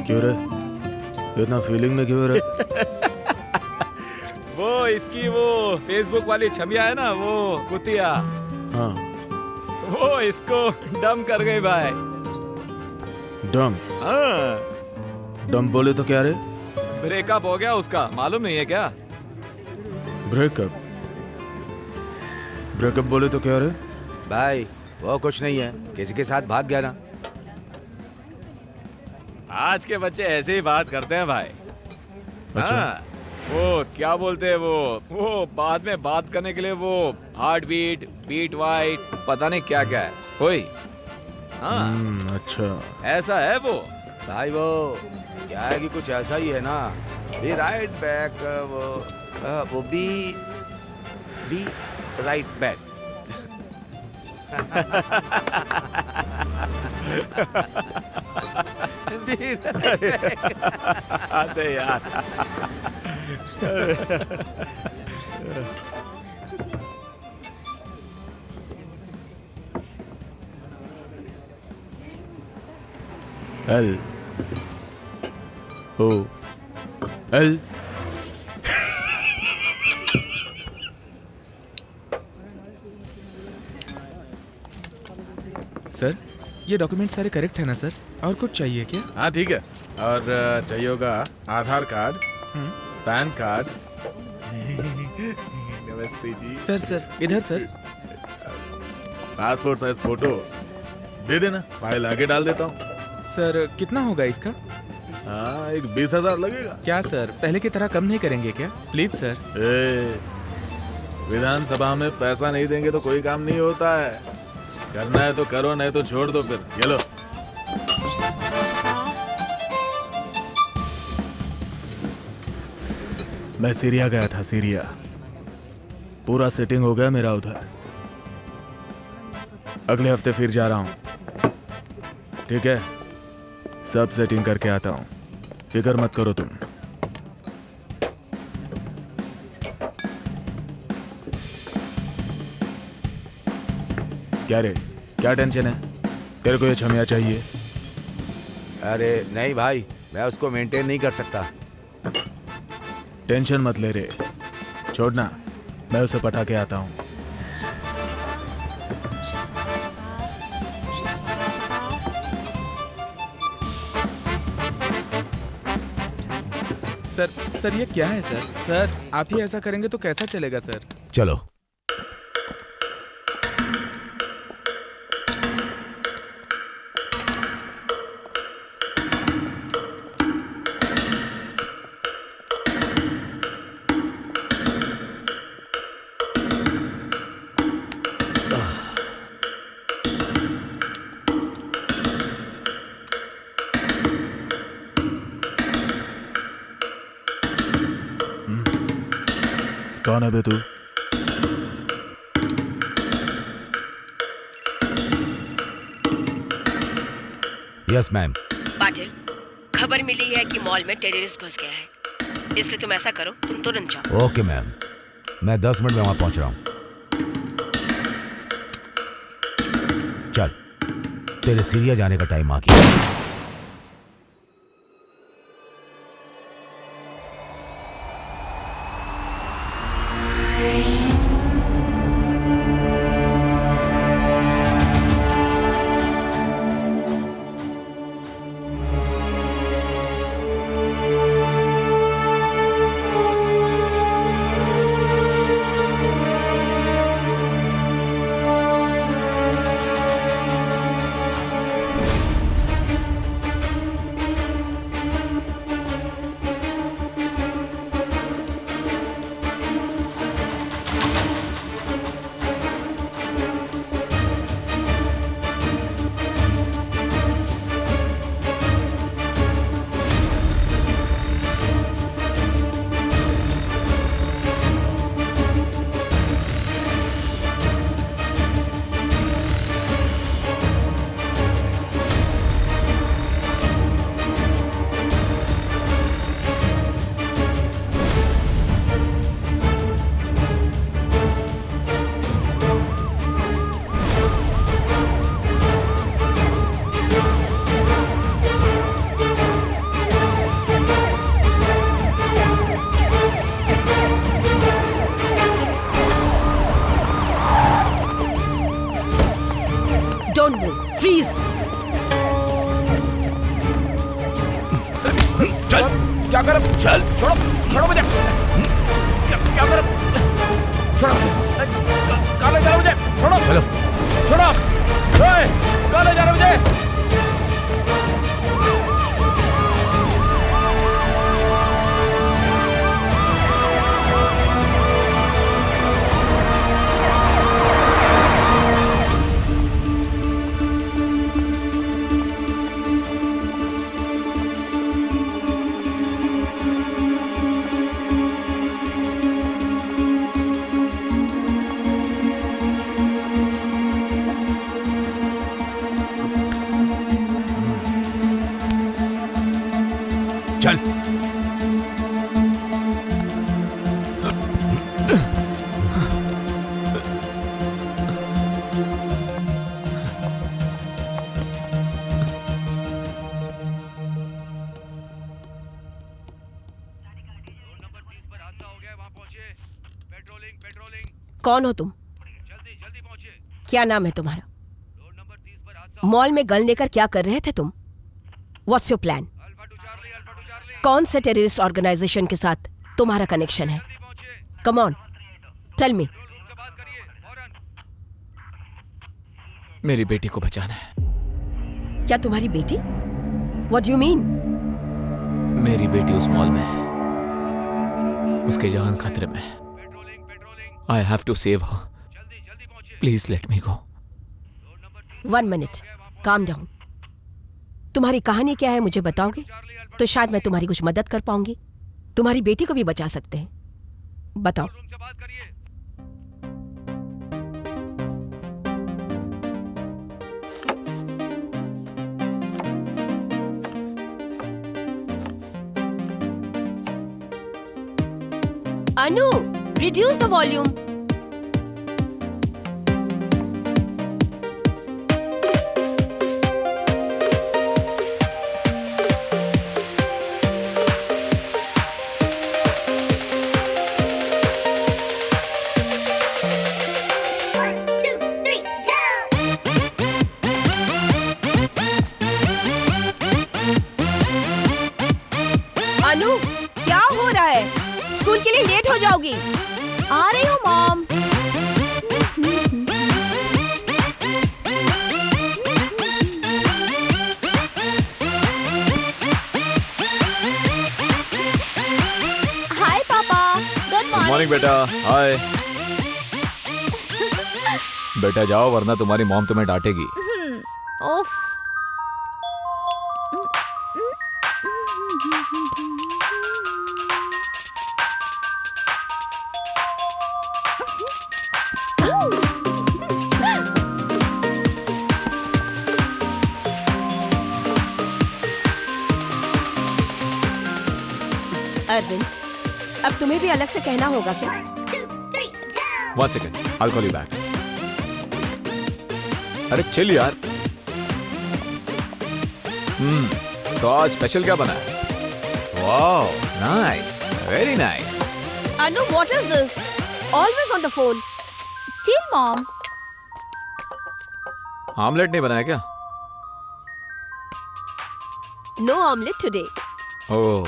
क्यों रे, इतना फीलिंग में क्यों रे? वो इसकी वो फेसबुक वाली छमिया है ना, वो कुतिया, हाँ। वो इसको डम कर गई भाई। डम? हाँ, डम बोले तो क्या रे? ब्रेकअप हो गया उसका, मालूम नहीं है क्या? ब्रेकअप? ब्रेकअप बोले तो क्या रे? भाई वो कुछ नहीं है, किसी के साथ भाग गया ना। आज के बच्चे ऐसे ही बात करते हैं भाई। अच्छा। हाँ, वो क्या बोलते हैं वो बाद में बात करने के लिए वो हार्ट बीट, बीट वाइट, पता नहीं क्या क्या है कोई। हाँ, अच्छा। ऐसा है वो। भाई वो क्या है कि कुछ ऐसा ही है ना, बी राइट बैक, वो बी राइट बैक। अरे यार, एल ओ एल। सर, ये डॉक्यूमेंट सारे करेक्ट है ना सर? और कुछ चाहिए क्या? हाँ ठीक है। और चाहिए होगा आधार कार्ड, पैन कार्ड। नमस्ते जी। सर इधर सर। पासपोर्ट साइज फोटो दे देना, फाइल आगे डाल देता हूँ। सर कितना होगा इसका? हाँ, एक 20,000 लगेगा। क्या सर, पहले की तरह कम नहीं करेंगे क्या? Please sir. विधानसभा में पैसा नहीं देंगे तो कोई काम नहीं होता है। करना है तो करो, नहीं तो छोड़ दो। फिर ये लो। मैं सीरिया गया था, सीरिया। पूरा सेटिंग हो गया मेरा उधर। अगले हफ्ते फिर जा रहा हूं। ठीक है, सब सेटिंग करके आता हूं, फिक्र मत करो तुम। क्या रे, क्या टेंशन है? तेरे को ये छमिया चाहिए? अरे नहीं भाई, मैं उसको मेंटेन नहीं कर सकता। टेंशन मत ले रे, छोड़ना, मैं उसे पटा के आता हूं। सर ये क्या है सर? सर आप ही ऐसा करेंगे तो कैसा चलेगा सर? चलो। कौन है बे तू? Yes ma'am. पाटिल, खबर मिली है कि मॉल में टेररिस्ट घुस गया है, इसलिए तुम ऐसा करो, तुम तुरंत जाओ। ओके मैम, मैं 10 मिनट में वहां पहुंच रहा हूं। चल, तेरे सीरिया जाने का टाइम आ गया। Don't move. Freeze. चल क्या कर चल छोड़ो छोड़ो मुझे क्या कर छोड़ो कहाँ ले जा रहा मुझे छोड़ो चलो छोड़ो कहाँ ले जा रहा मुझे चल कौन हो तुम? क्या नाम है तुम्हारा? मॉल में गन लेकर क्या कर रहे थे तुम? What's your plan? कौन से टेररिस्ट ऑर्गेनाइजेशन के साथ तुम्हारा कनेक्शन है? Come on, tell me. मेरी बेटी को बचाना है। क्या तुम्हारी बेटी? What do you mean? मेरी बेटी उस मॉल में है, उसकी जान खतरे में है। I have to save her. Please let me go. 1 minute, calm down. तुम्हारी कहानी क्या है मुझे बताओगे तो शायद मैं तुम्हारी कुछ मदद कर पाऊंगी। तुम्हारी बेटी को भी बचा सकते हैं, बताओ। अनु, reduce the volume. अनु, क्या हो रहा है? स्कूल के लिए लेट हो जाओगी। आ रही हूँ मॉम। हाय पापा, गुड मॉर्निंग बेटा। हाय बेटा, जाओ वरना तुम्हारी मॉम तुम्हें डांटेगी। ओफ। अरविंद, अब तुम्हें भी अलग से कहना होगा क्या? 1 second, I'll call you back. अरे चिल यार। तो आज स्पेशल क्या बना है? Wow, nice, very nice. Anu, what is this? Always on the phone. Chill mom. Omelette नहीं बनाया क्या? No omelette today. Oh,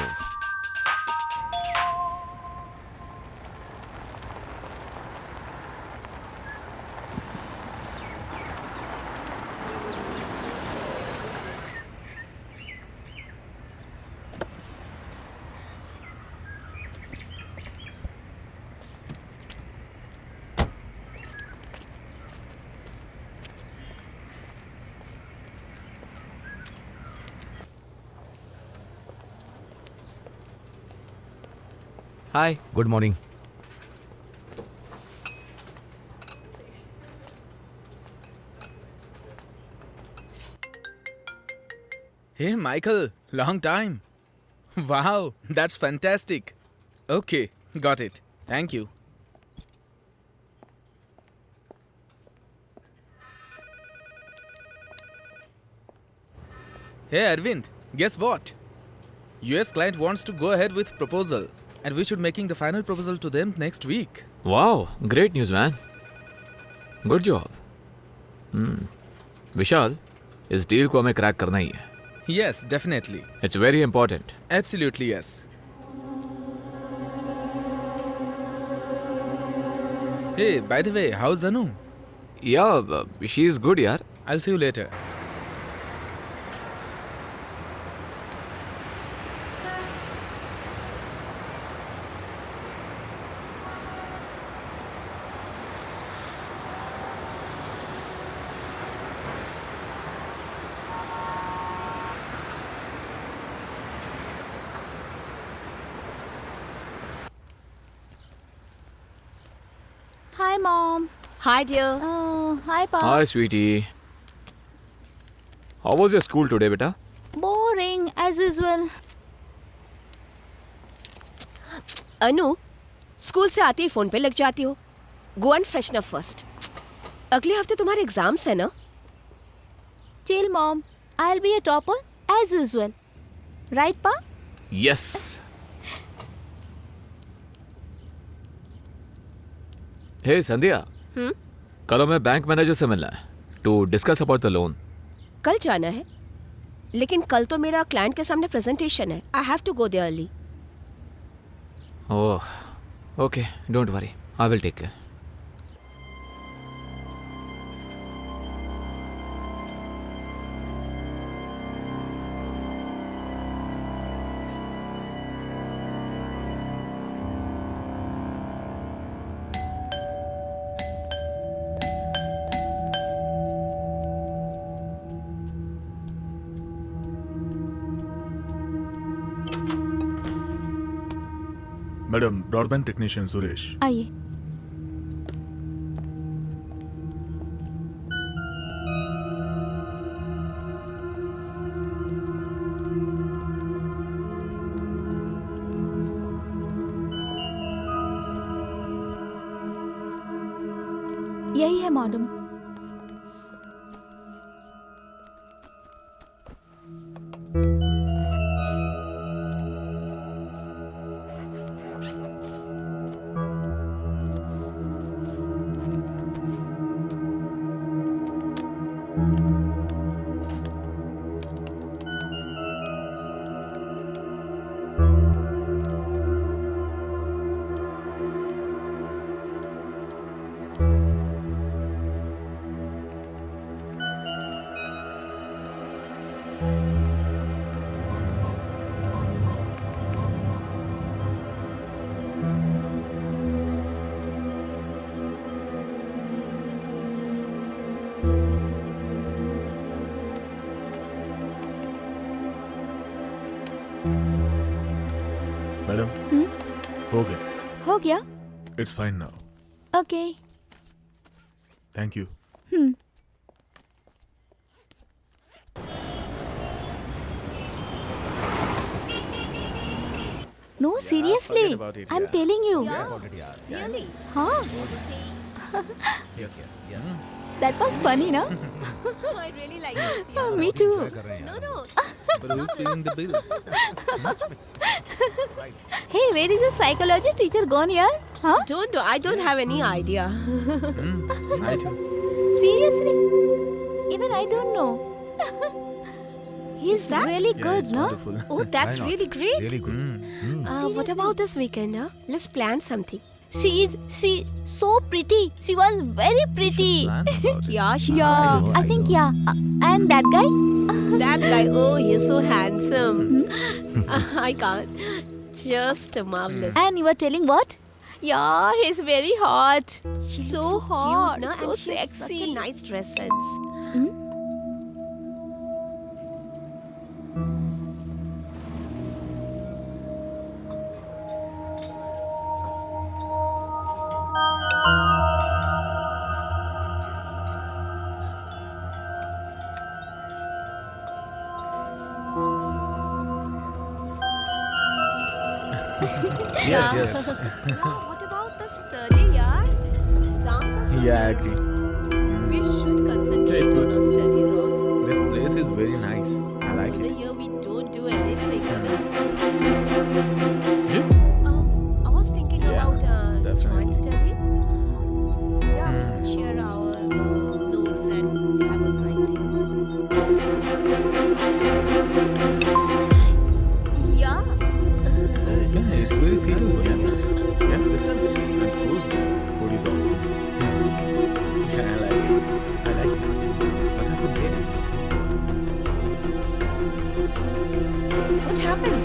hi, good morning. Hey Michael, long time. Wow, that's fantastic. Okay, got it. Thank you. Hey Arvind, guess what? US client wants to go ahead with proposal and we should making the final proposal to them next week. Wow, great news man. Good job. Vishal, इस deal को हमें crack करना ही है. Yes, definitely. It's very important. Absolutely, yes. Hey, by the way, how's Anu? या she is good यार. I'll see you later. Hi, Mom. Hi, dear. Hi, Pa. Hi sweetie. How was your school today बेटा? Boring as usual. Anu, school से आते ही phone पे लग जाती हो. Go and freshen up first. अगले हफ्ते तुम्हारे एग्जाम्स है ना? Chill, Mom. I'll be a topper as usual. Right, Pa? Yes. Hey Sandhya, कल हमें बैंक मैनेजर से मिलना है to discuss about the loan. कल जाना है, लेकिन कल तो मेरा क्लाइंट के सामने प्रेजेंटेशन है. I have to go there early. Oh, okay, don't worry, I will take care. Madam, broadband technician Suresh. आइए. यही है मैडम. मैडम, हो गया. हो गया. It's fine now. Okay. Thank you. No, seriously. I'm telling you. Really? Huh? Yes. That was funny, no? I really like this. Me too. No. But who's paying the bill? Hey, where is the psychology teacher gone here? Huh? I don't have any idea. I do. Seriously? Even I don't know. He's that? really good, no? Wonderful. Oh, that's really great. Really good. What about this weekend, huh? Let's plan something. She's so pretty. She was very pretty. Plan about it. Yeah, she's Yeah, I think yeah. And that guy? that guy. Oh, he's so handsome. I can't. Just marvelous. And you were telling what? Yeah, he's very hot. She So looks hot, cute, no? so And she has such a sexy. nice dress sense. Yes. Now, what about the study, yaar? Exams are so Yeah, I near. agree. We should concentrate It's on good. our studies also. This place is very nice. I like Over it. here, we don't do anything, you know. Yeah. I was thinking Yeah, about definitely. joint study. Yeah, we could share our notes and have a great thing. see you. Yeah. Yeah. Listen. And food. Food is awesome. Yeah, I like it. I like it. What happened there? What happened?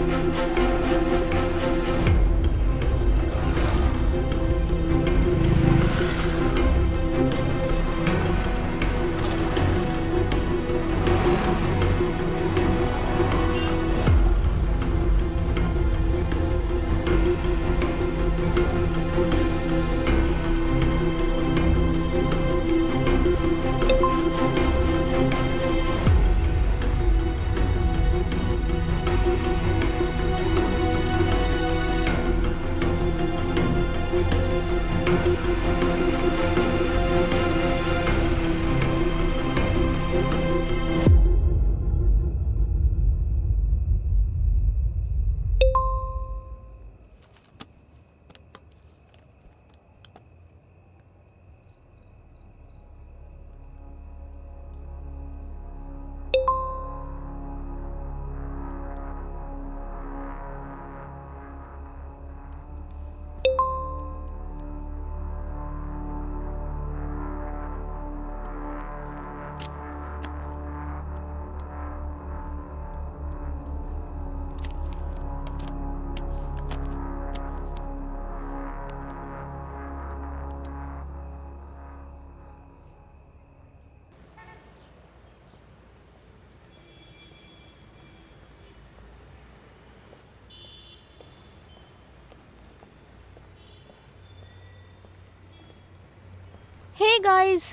Hey guys,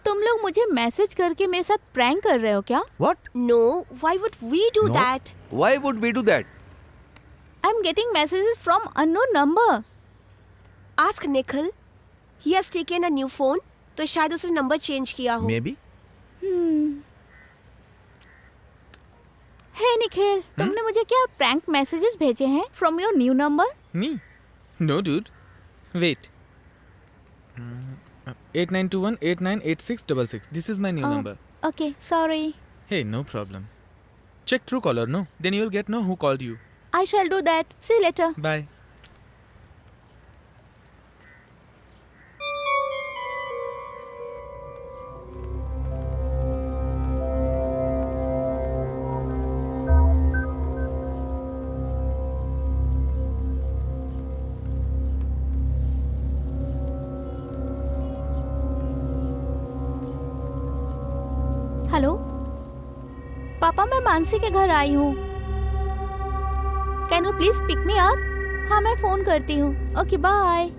तुम लोग मुझे message करके मेरे साथ prank कर रहे हो क्या? What? No, why would we do No. that? Why would we do that? I am getting messages from unknown number. Ask Nikhil. He has taken a new phone. तो शायद उसने नंबर चेंज किया हो. Maybe. हे निखिल, तुमने मुझे क्या prank messages भेजे हैं from your new number? Me? No, dude. Wait. 8921898666. This is my new number. Okay, sorry. Hey, no problem. Check Truecaller, no? Then you'll get know who called you. I shall do that. See you later. Bye. Hello पापा, मैं मानसी के घर आई हूँ. Can you please pick me up? हाँ, मैं phone करती हूँ. Okay, bye.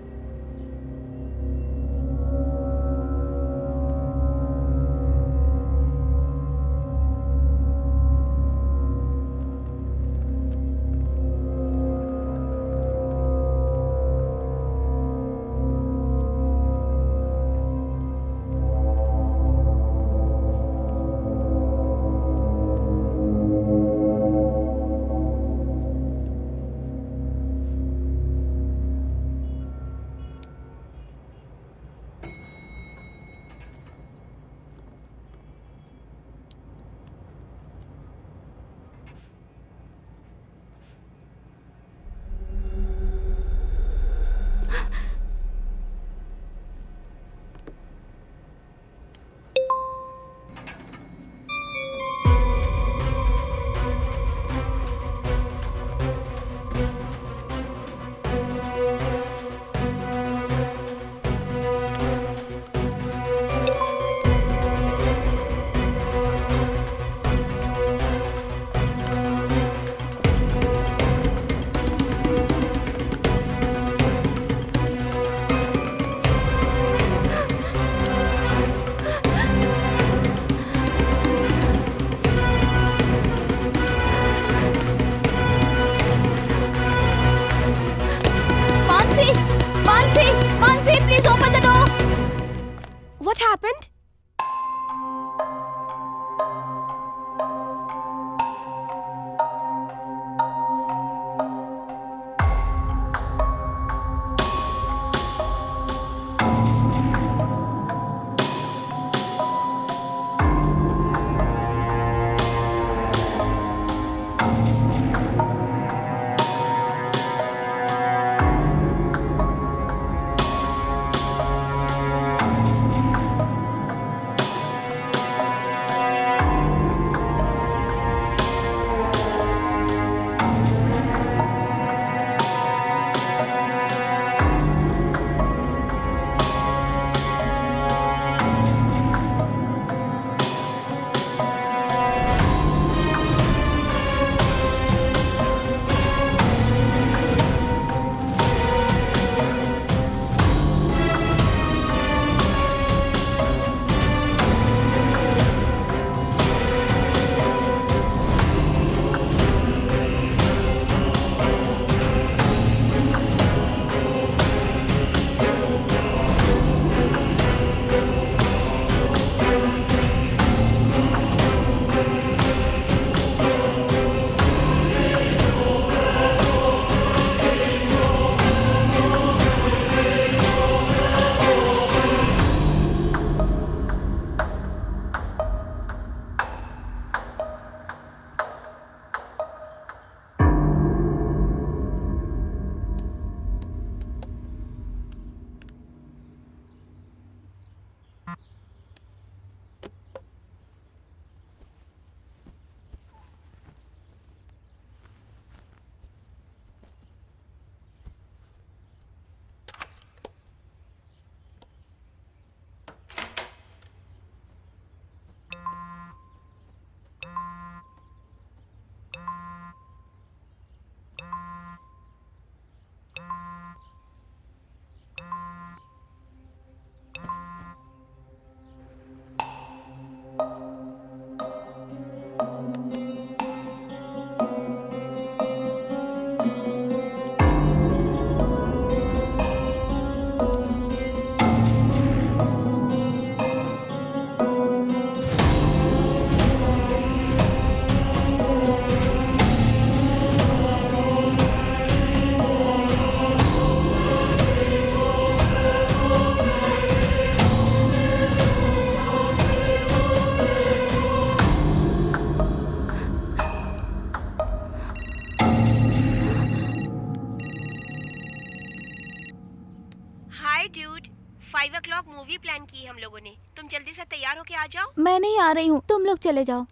प्लान की हम लोगों ने। तुम जल्दी से तैयार होके आ जाओ। मैं नहीं आ रही हूँ, तुम लोग चले जाओ।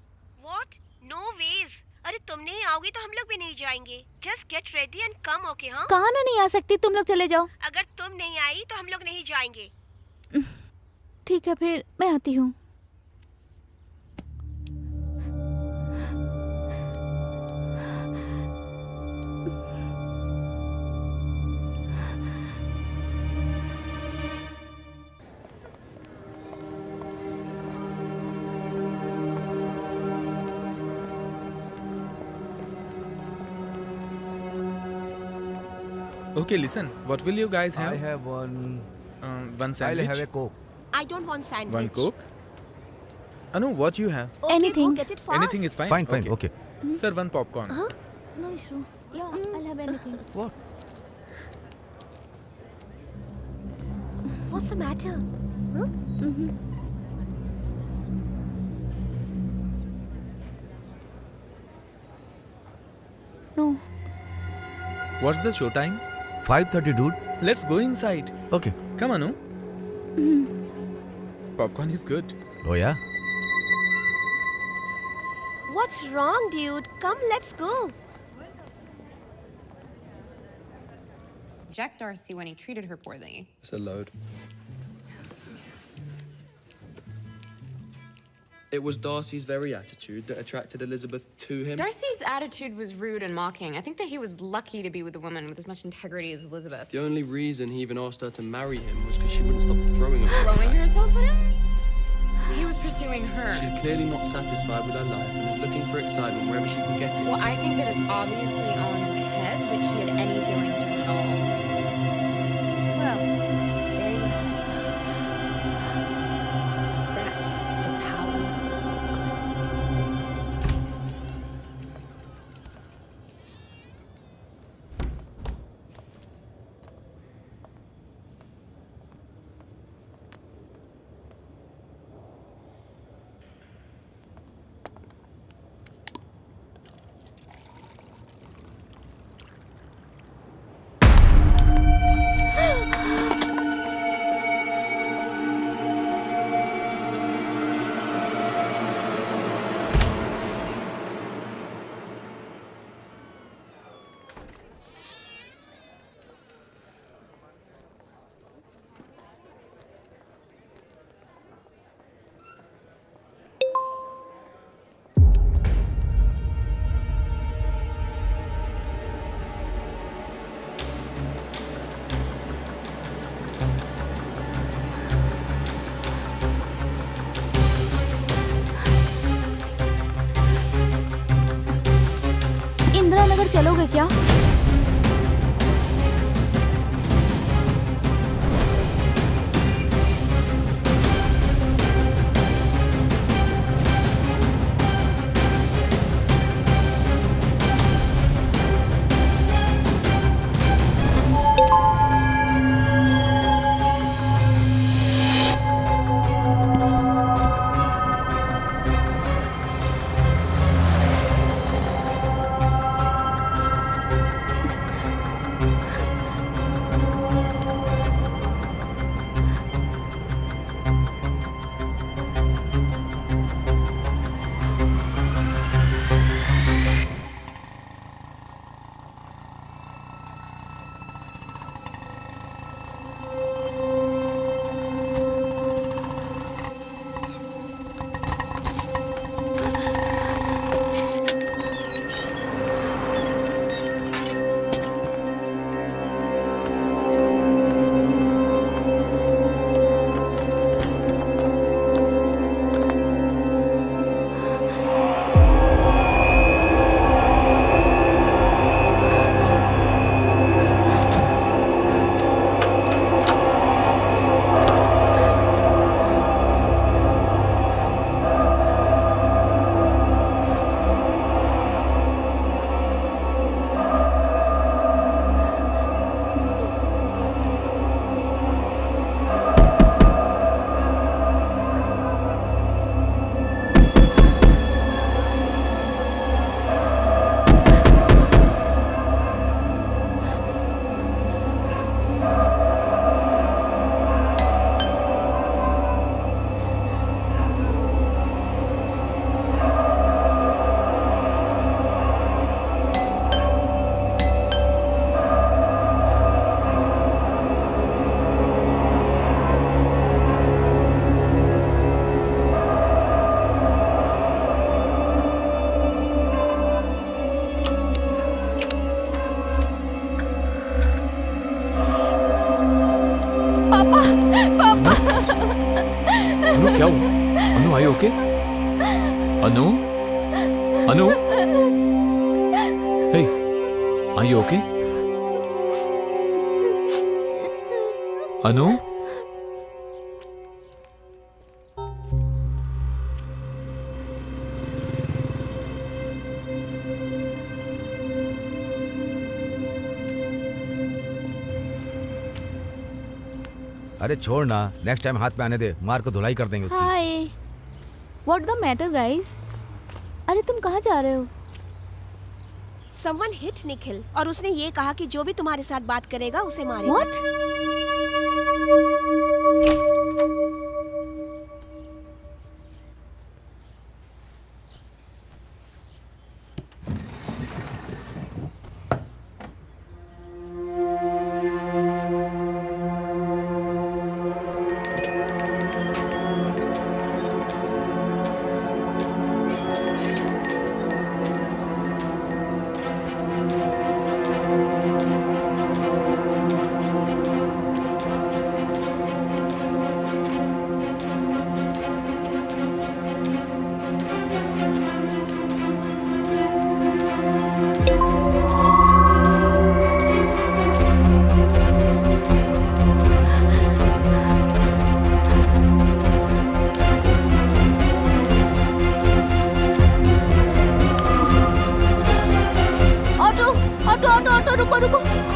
व्हाट? No ways. अरे तुम नहीं आओगी तो हम लोग भी नहीं जाएंगे। Just get ready and come, okay? हाँ, कहाँ ना नहीं आ सकती, तुम लोग चले जाओ। अगर तुम नहीं आई तो हम लोग नहीं जाएंगे। ठीक है, फिर मैं आती हूँ। Okay, listen. What will you guys have? I have one. One I'll sandwich. have a Coke. I don't want sandwich. One Coke. Anu, what you have? Okay, Anything. Go get it fast. Anything is fine. Fine. Okay. Sir, one popcorn. No issue. Yeah, I'll have anything. What? What's the matter? No. What's the show time? 5:30, dude. Let's go inside. Okay. Come on, Anu. Popcorn is good. Oh yeah. What's wrong, dude? Come, let's go. Reject Darcy when he treated her poorly. It's a load. It was Darcy's very attitude that attracted Elizabeth to him. Darcy's attitude was rude and mocking. I think that he was lucky to be with a woman with as much integrity as Elizabeth. The only reason he even asked her to marry him was because she wouldn't stop throwing herself Throwing at him. herself at him? He was pursuing her. She's clearly not satisfied with her life and is looking for excitement wherever she can get it. Well, I think that it's obviously on his head that she had any feelings for him at all. Well, there you have it. That's the power. Indira Nagar चलोगे क्या? क्या हुआ? अनु, are you okay? Anu? Anu? Hey, are you okay? अनु? अरे छोड़ ना, next time हाथ पे आने दे, मार को धुलाई कर देंगे उसकी। हाय, व्हाट द मैटर गाइस? अरे तुम कहाँ जा रहे हो? Someone hit निखिल और उसने ये कहा कि जो भी तुम्हारे साथ बात करेगा उसे मारेगा। What?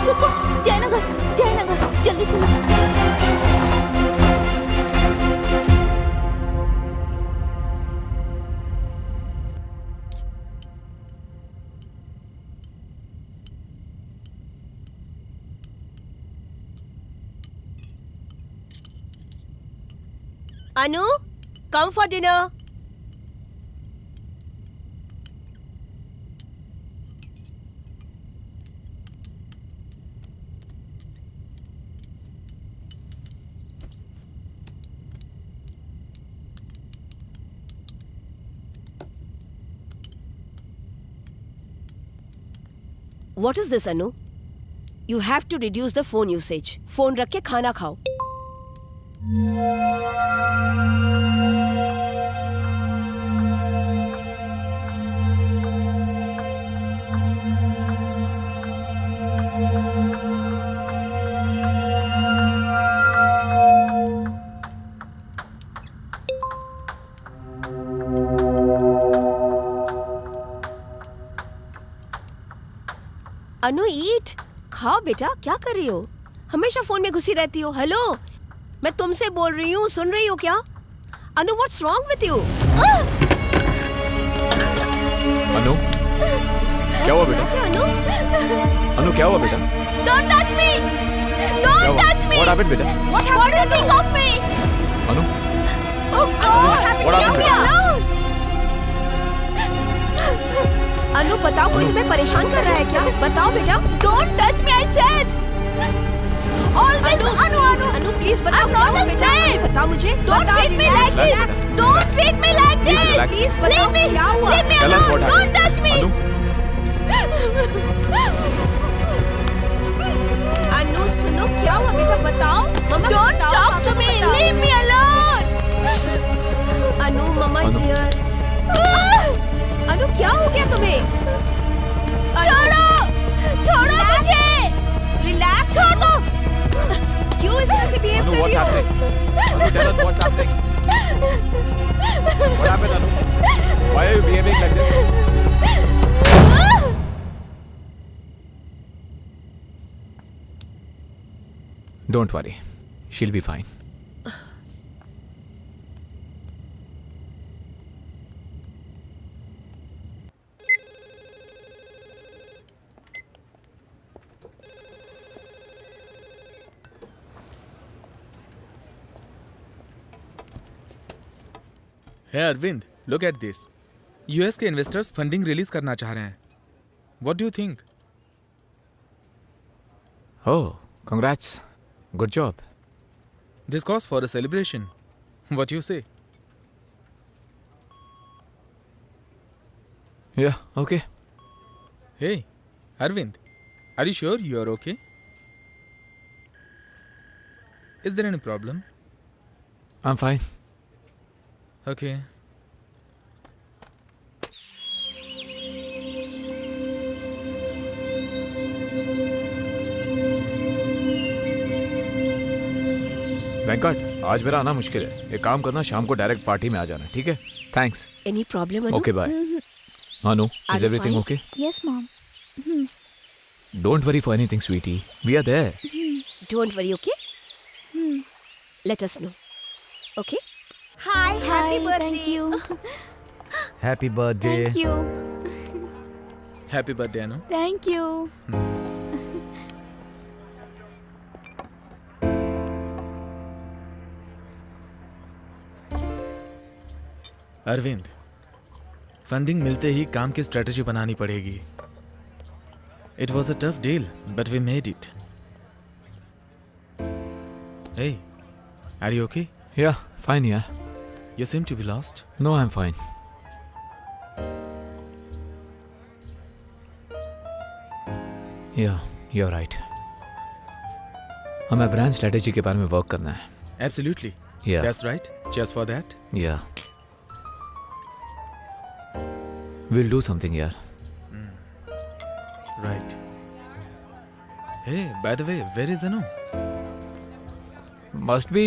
रुको, जयनगर, जल्दी चलो। Anu, come for dinner. What is this, Anu? You have to reduce the phone usage. Phone रख के खाना खाओ. अनु ईट, खाओ बेटा, क्या कर रही हो? हमेशा फोन में घुसी रहती हो. हेलो, मैं तुमसे बोल रही हूँ, सुन रही हो क्या? अनु, व्हाट्स रॉन्ग विथ यू? अनु, क्या हुआ बेटा? अनु, अनु क्या हुआ बेटा? Don't touch me! Don't touch me! What happened बेटा? What do you think of me? Anu, Oh God! What happened बेटा? अनु बताओ, कोई तुम्हें परेशान कर रहा है क्या? बताओ बेटा. Don't touch me, I said. Always Anu please बताओ. I'm not a slave. बताओ मुझे. Don't treat me like this. Don't treat me like this. Please बताओ क्या हुआ? Leave me Tell us what alone. Don't touch me. अनु सुनो, क्या हुआ बेटा? बताओ. मम्मा Don't बताओ, talk पापा to को me. बताओ. Leave me alone. Anu, mamma is here. Anu क्या हो गया तुम्हें? छोड़ो मुझे. रिलैक्स. छोड़ दो. क्यों इस तरह से बिहेव Anu, कर what's रही हो? happening? Anu, tell us what's happening. What happened, Anu? Why are you behaving like this? Don't worry, she'll be fine. Hey Arvind, look at this. US के इन्वेस्टर्स फंडिंग रिलीज करना चाह रहे हैं. What do you think? Oh, congrats. Good job. This calls for a celebration. What do you say? Yeah, okay. Hey, Arvind, are you sure you are okay? Is there any problem? I'm fine. Okay. Venkat, आज मेरा आना मुश्किल है। एक काम करना, शाम को डायरेक्ट पार्टी में आ जाना, ठीक है? Thanks. Any problem, Anu? Okay, bye. Anu, Are is you everything fine? Okay? Yes, mom. Don't worry for anything sweetie, we are there. Don't worry, okay? Let us know. Okay? Hi, thank you. Happy birthday. Thank you. Happy birthday, Anu. Thank you. Arvind, funding मिलते ही काम की strategy बनानी पड़ेगी. It was a tough deal, but we made it. Hey, are you okay? Yeah fine यार। You seem to be lost. No, I am fine. Yeah you are right. हमें brand strategy के बारे में work करना है। Absolutely. Yeah. That's right. Just for that. Yeah will do something यार। Right. Hey, by the way, where is Anu? Must be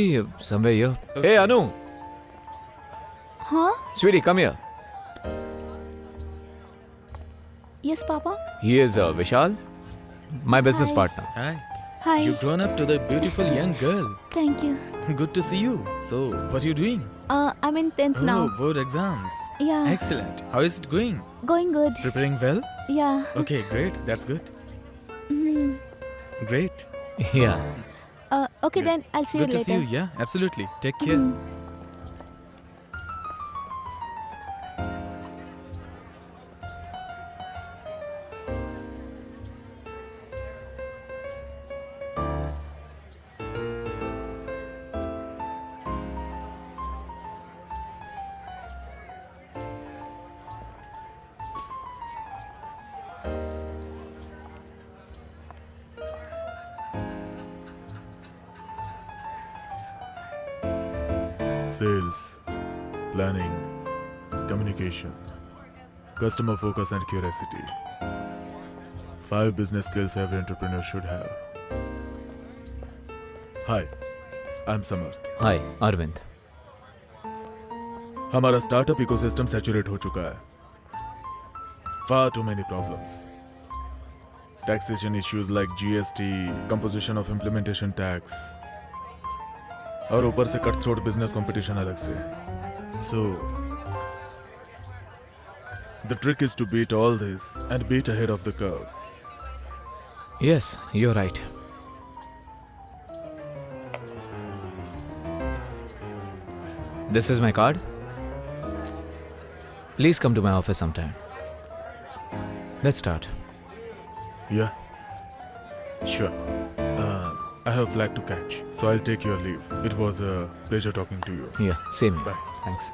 somewhere here. Hey Anu, Huh? Sweetie come here. Yes, Papa. He is Vishal, my business Hi. Partner. Hi. Hi. You grown up to the beautiful young girl. Thank you. Good to see you. So, what are you doing? I'm in 10th Oh, now. board exams. Yeah. Excellent. How is it going? Going good. Preparing well? Yeah. Okay, great. That's good. Mhm. Great. या Okay, then I'll see you Good to later. see you. Yeah, absolutely. Take care. Sales, planning, communication, customer focus and curiosity. 5 business skills every entrepreneur should have. Hi, I'm Samarth. हाय अरविंद। हमारा startup ecosystem saturate हो चुका है. Far too many problems. Taxation issues like GST, composition of implementation tax, और ऊपर से cut throat business competition अलग से. So, the trick is to beat all this and beat ahead of the curve. Yes, you are right. This is my card. Please come to my office sometime. Let's start. Yeah, sure. I have a flight to catch, so I'll take your leave. It was a pleasure talking to you. Yeah, same here. Bye. Thanks.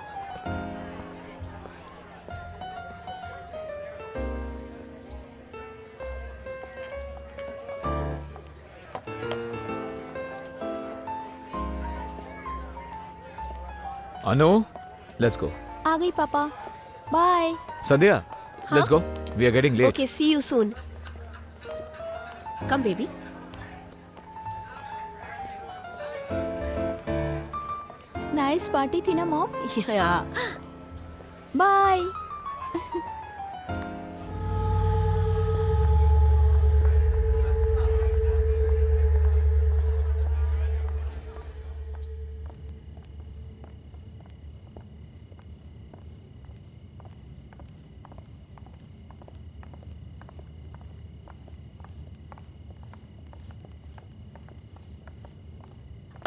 Anu, let's go. आ गई पापा. Bye. Sandhya, let's go. We are getting late. Okay, see you soon. Come, baby. Nice party थी ना mom? Yeah. Bye.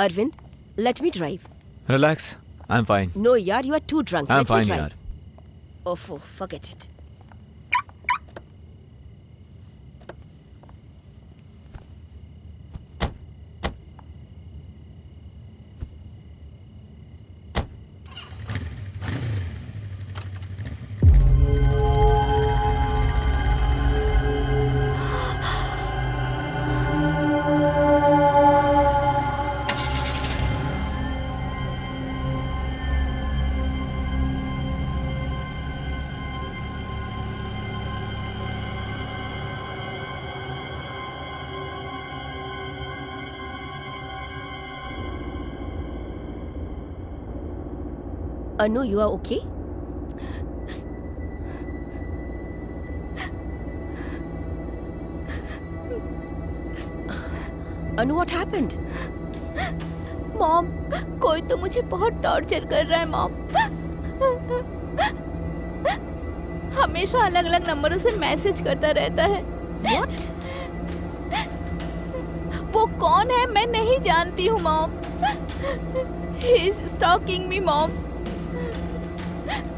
Arvind, let me drive. Relax. I'm fine. No, yaar, you are too drunk. I'm Let fine, me yaar. drive. Oh, forget it. Anu, you are okay? Anu, what happened? Mom, कोई तो मुझे बहुत torture कर रहा है mom. हमेशा अलग अलग नंबरों से मैसेज करता रहता है। What? वो कौन है मैं नहीं जानती हूँ mom. He is stalking me mom.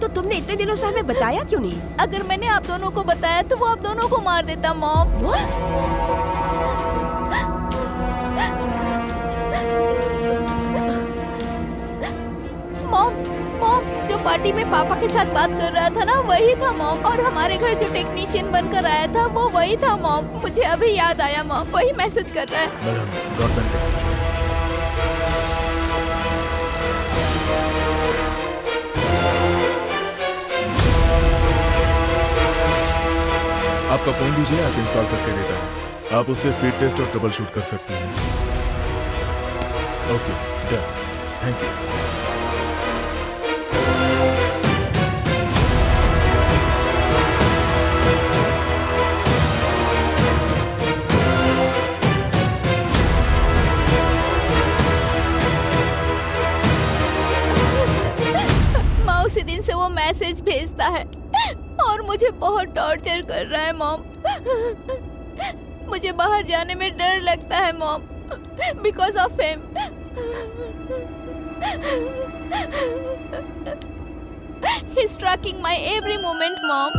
तो तुमने इतने दिनों से हमें बताया क्यों नहीं? अगर मैंने आप दोनों को बताया तो वो आप दोनों को मार देता मॉम। What? मॉम, मॉम, जो पार्टी में पापा के साथ बात कर रहा था ना वही था मॉम। और हमारे घर जो टेक्नीशियन बनकर आया था वो वही था मॉम। मुझे अभी याद आया मॉम, वही मैसेज कर रहा है। Madam, broadband technician. आपका फोन दीजिए, आप इंस्टॉल करके देता हूँ। आप उससे स्पीड टेस्ट और ट्रबल शूट कर सकती हैं। Okay, done, thank you. माँ उसी दिन से वो मैसेज भेजता है और मुझे बहुत टॉर्चर कर रहा है मॉम। मुझे बाहर जाने में डर लगता है mom, because of him. He's tracking my every moment mom.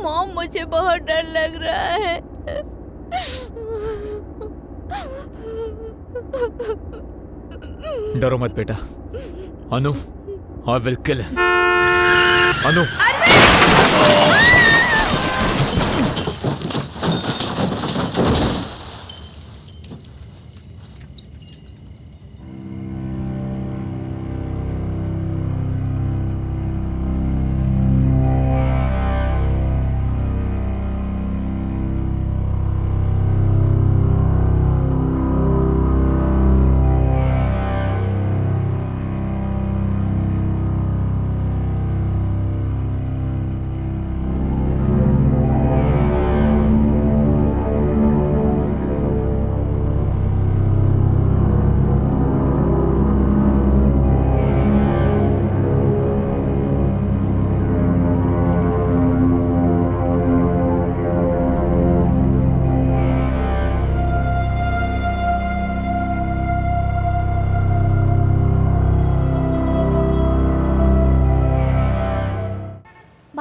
Mom मुझे बहुत डर लग रहा है। डरो मत बेटा। Anu, I will kill him. Anu,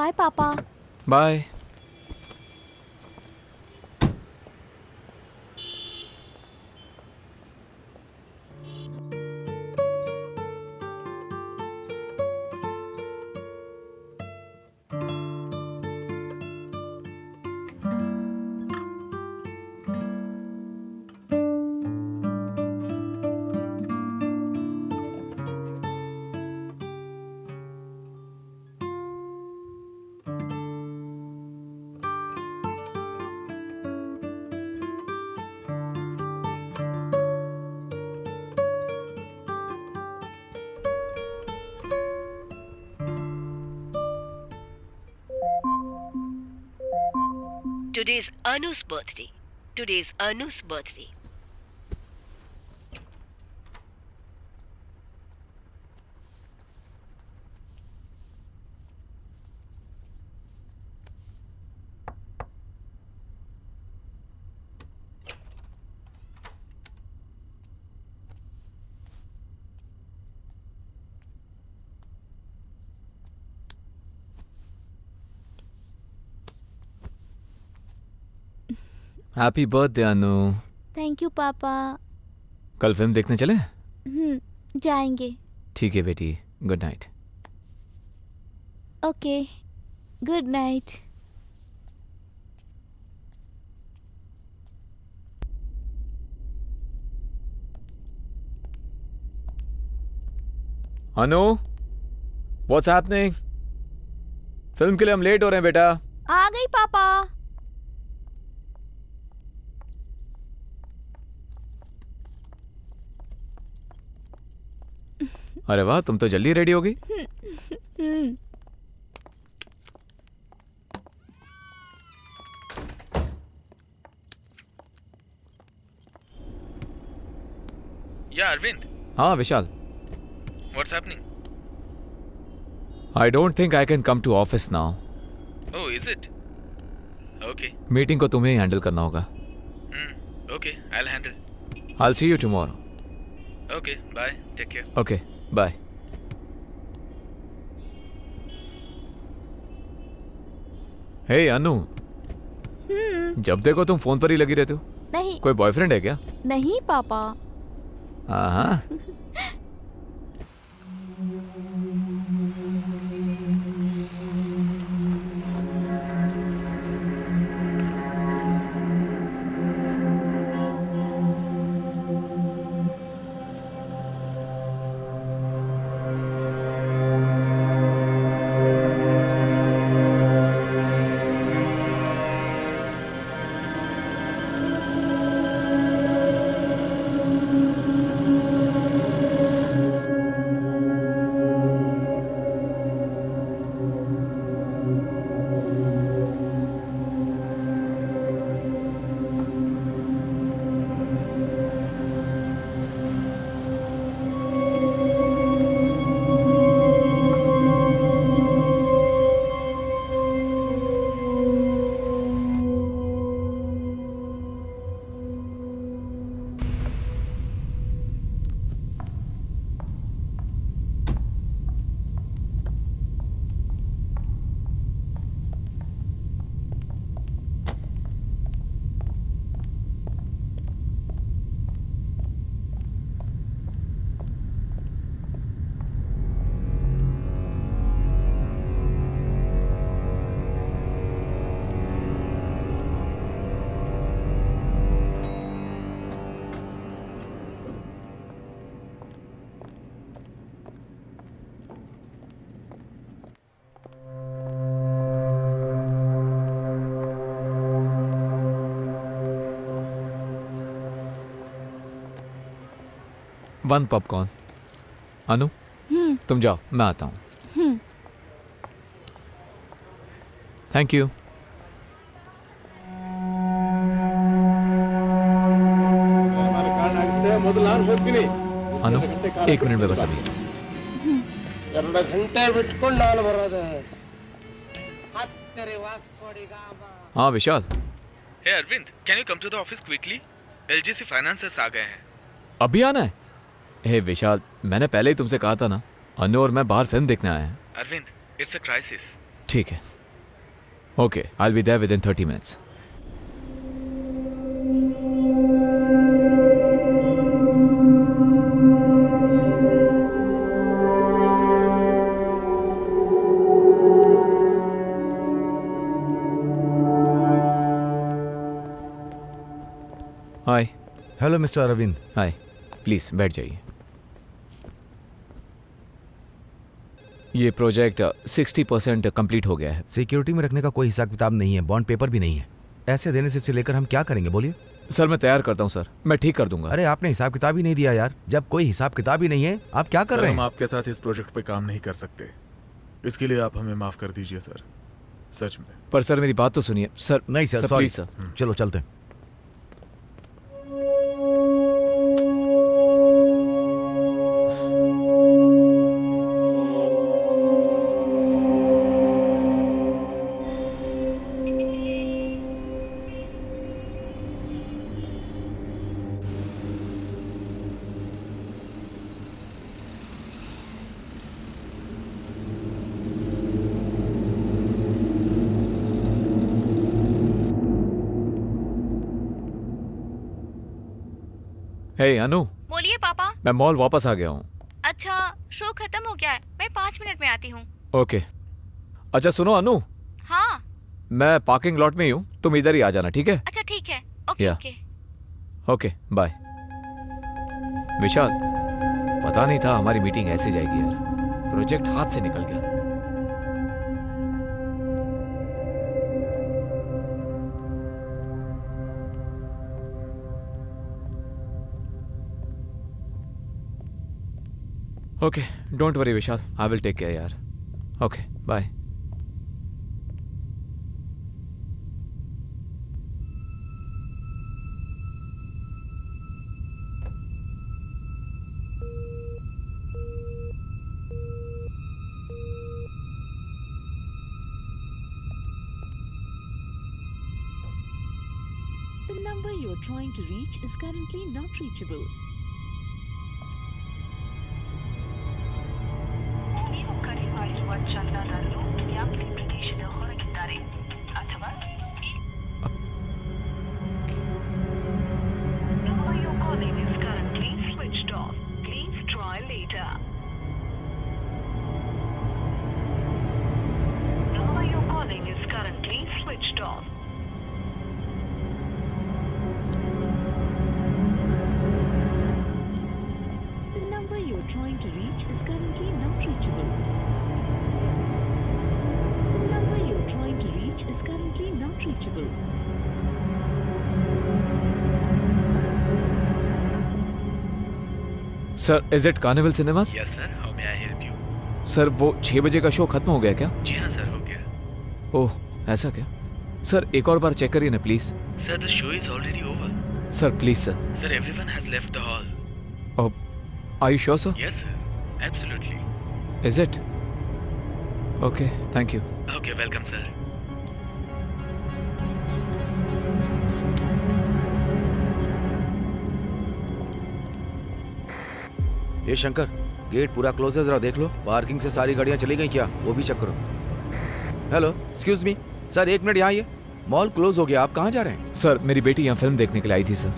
bye papa. Bye. Today's Anu's birthday. Today's Anu's birthday. Happy birthday Anu. Thank you papa. कल फिल्म देखने चले? जाएंगे। ठीक है बेटी, good night. Okay, good night. Anu, what's happening? Film के लिए हम लेट हो रहे हैं बेटा। आ गई पापा। अरे वाह, तुम तो जल्दी रेडी हो गई। Yeah, Arvind. हाँ विशाल। What's happening? I don't think I can come to office now. Oh, is it? Okay. Meeting को तुम्हें ही हैंडल करना होगा। Okay, I'll handle. I'll see you tomorrow. Okay, bye. Take care. Okay, bye. Hey अनु, जब देखो तुम phone पर ही लगी रहते हो। नहीं। कोई बॉयफ्रेंड है क्या? नहीं पापा। हाँ। One popcorn. अनु, तुम जाओ, मैं आता हूँ। Thank you. अनु, एक मिनट में बस अभी। हाँ विशाल। Hey Arvind, can you come to the office quickly? LGC financiers आ गए हैं। अभी आना है? हे विशाल, मैंने पहले ही तुमसे कहा था ना, अनु और मैं बाहर फिल्म देखने आए हैं। Arvind, it's a crisis. ठीक है. Okay, I'll be there within 30 minutes. Hi. Hello mister Arvind. Hi, please बैठ जाइए. ये प्रोजेक्ट 60% कंप्लीट हो गया है. सिक्योरिटी में रखने का कोई हिसाब किताब नहीं है, बॉन्ड पेपर भी नहीं है. ऐसे देने से लेकर हम क्या करेंगे बोलिए. सर मैं तैयार करता हूँ सर, मैं ठीक कर दूंगा. अरे आपने हिसाब किताब ही नहीं दिया यार. जब कोई हिसाब किताब ही नहीं है आप क्या कर सर, रहे हम हैं. आपके साथ इस प्रोजेक्ट पे काम नहीं कर सकते. इसके लिए आप हमें माफ कर दीजिए सर, सच में. पर सर मेरी बात तो सुनिए सर. नहीं सर, सॉरी प्लीज सर. चलो चलते हैं. हे अनु, बोलिए पापा. मैं मॉल वापस आ गया हूँ. अच्छा, शो खत्म हो गया है. मैं 5 मिनट में आती हूँ. ओके. अच्छा सुनो अनु, हाँ. मैं पार्किंग लॉट में ही हूँ, तुम इधर ही आ जाना, ठीक है. अच्छा ठीक है. ओके या. ओके. Okay bye. विशाल, पता नहीं था हमारी मीटिंग ऐसे जाएगी यार. प्रोजेक्ट हाथ से निकल गया. Okay, don't worry Vishal, I will take care यार. Okay bye. The number you're trying to reach is currently not reachable. ನೀವು ಕರೆ ಮಾಡಿರುವ ಚಂದಾದಾರರು ಯಾವುದೇ ಪ್ರದೇಶದ ಹೊರಗಿದ್ದಾರೆ ಅಥವಾ number you're calling is currently switched off. Please try later. Number you're calling is currently switched off. The number you're trying to reach is currently not reachable. The number you're trying to reach is currently not reachable. Sir, is it carnival cinemas? Yes sir, how may I help you? Sir वो 6 बजे का show खत्म हो गया क्या? जी हाँ sir, हो गया. ओह ऐसा क्या? सर एक और बार चेक करिए ना please. Sir, the show is already over. Sir please sir. Sir, everyone has left the hall. Are you sure sir? Yes sir, absolutely. Is it? Okay, thank you. Okay, welcome sir. ये Shankar, gate पूरा close है, जरा देख लो. Parking से सारी गाड़ियां चली गई क्या, वो भी चेक करो. Hello, excuse me sir, 1 minute यहाँ आइए. मॉल क्लोज हो गया, आप कहाँ जा रहे हैं? सर मेरी बेटी यहाँ फिल्म देखने के लिए आई थी सर.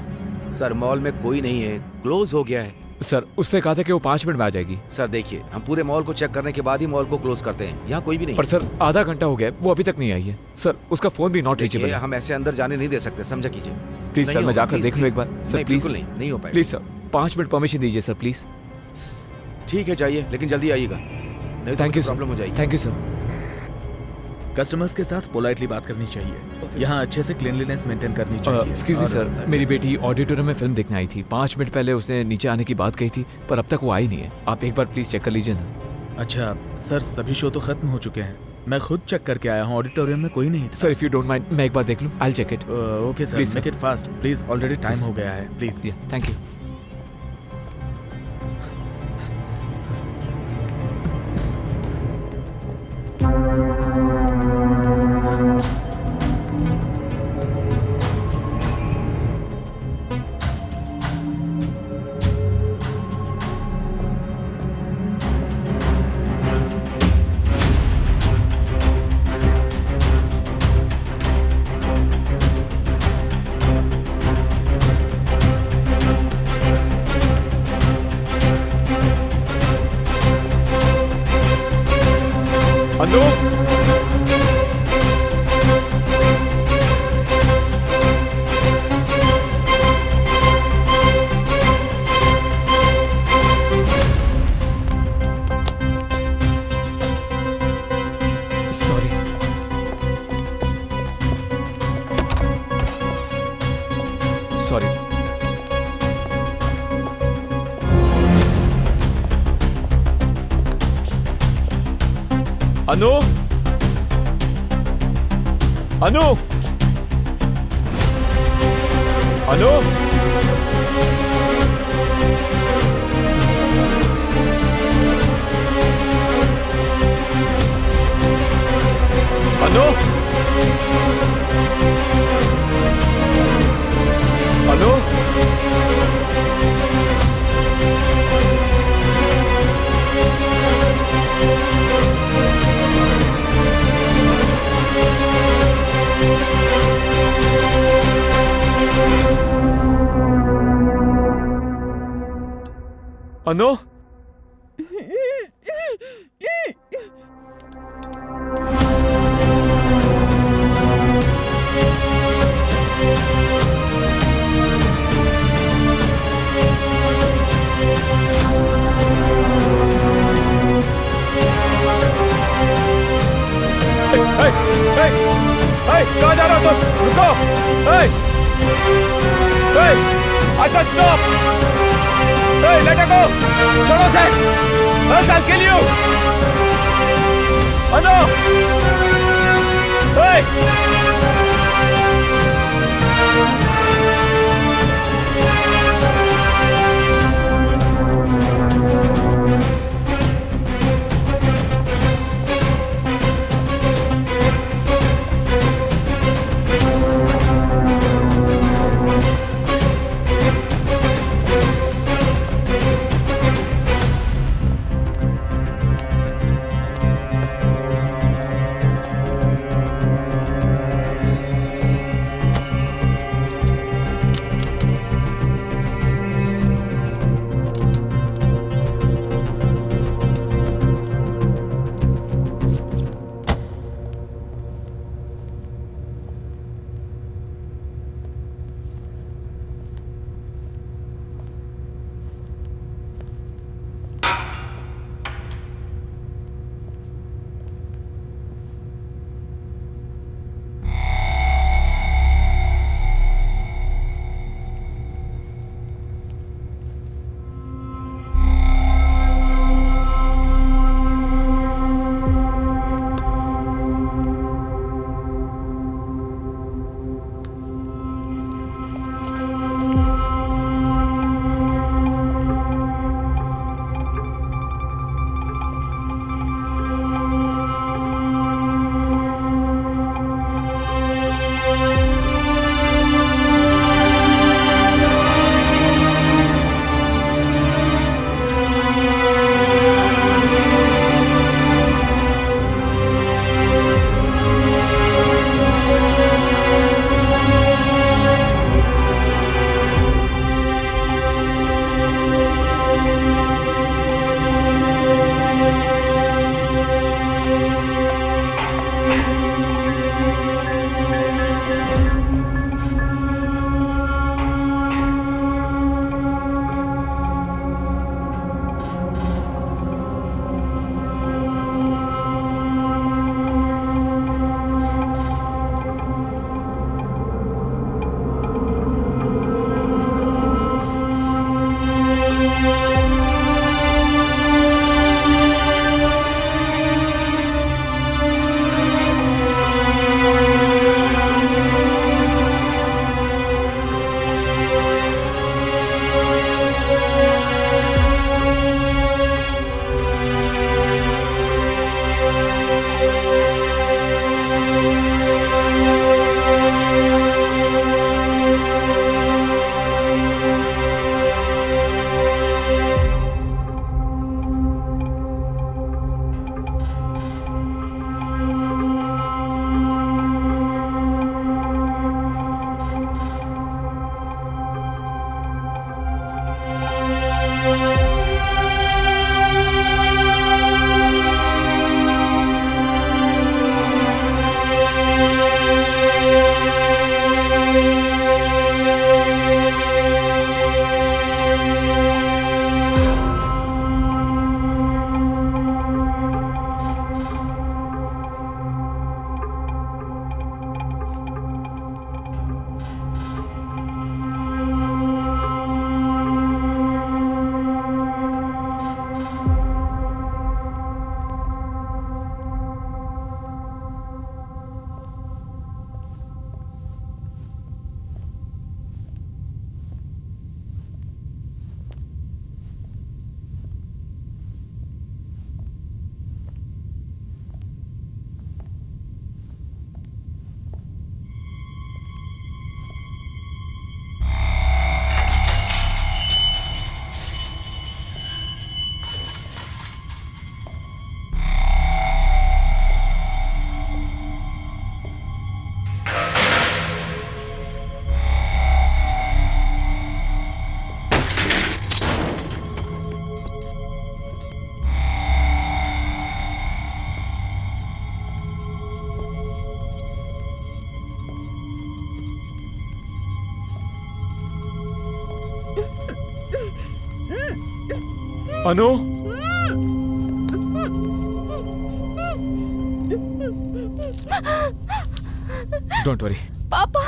सर मॉल में कोई नहीं है, क्लोज हो गया है. सर उसने कहा था कि वो 5 मिनट में आ जाएगी. सर देखिए, हम पूरे मॉल को चेक करने के बाद ही मॉल को क्लोज करते हैं. यहाँ कोई भी नहीं. पर सर आधा घंटा हो गया, वो अभी तक नहीं आई है. सर उसका फोन भी नॉट रीचेबल है. हम ऐसे अंदर जाने नहीं दे सकते, समझा कीजिए. प्लीज सर, मैं जाकर देख लूँ एक बार. Sir please. नहीं हो पाएगा. प्लीज सर, 5 मिनट परमिशन दीजिए सर प्लीज. ठीक है, जाइए, लेकिन जल्दी आइएगा, नहीं तो थैंक यू प्रॉब्लम हो जाएगी. Thank you sir. कस्टमर्स के साथ पोलाइटली बात करनी चाहिए. यहाँ अच्छे से क्लीनलीनेस मेंटेन करनी चाहिए. एक्सक्यूज मी सर, मेरी बेटी ऑडिटोरियम में फिल्म देखने आई थी. 5 मिनट पहले उसने नीचे आने की बात कही थी, पर अब तक वो आई नहीं है. आप एक बार प्लीज चेक कर लीजिए ना. अच्छा सर, सभी शो तो खत्म हो चुके हैं. मैं खुद चेक करके आया हूँ, ऑडिटोरियम में कोई नहीं. Sir if you don't mind, मैं एक बार देख लूँ. I will check it. Okay sir, Please, make it fast please. Already time Please. हो गया है, please. Thank you. Anu sorry. Sorry. Anu Anu Anu Anu Anu Anu कहाँ जा रहे हो तुम? रुको! I said stop! Hey, let her go! छोड़ो से! Else I'll kill you! Anu! Hey! Anu don't worry. पापा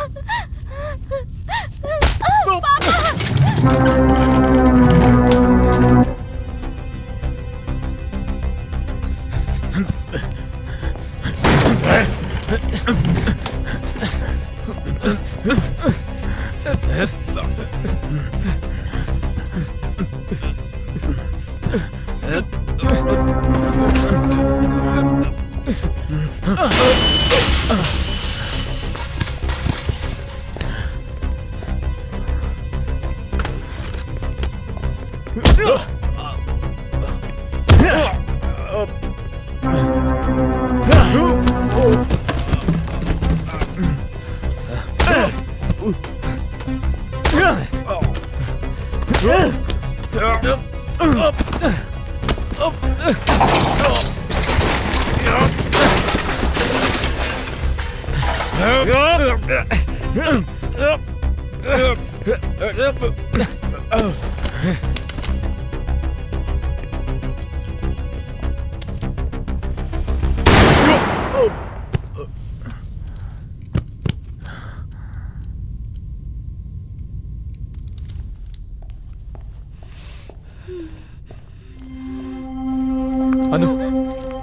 अनु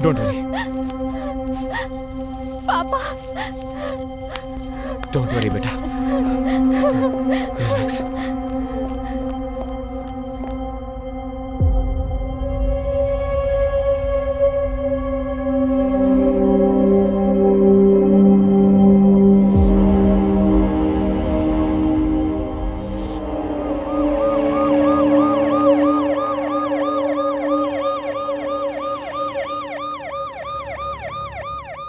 डोंट वरी। पापा डोंट वरी बेटा, रिलैक्स।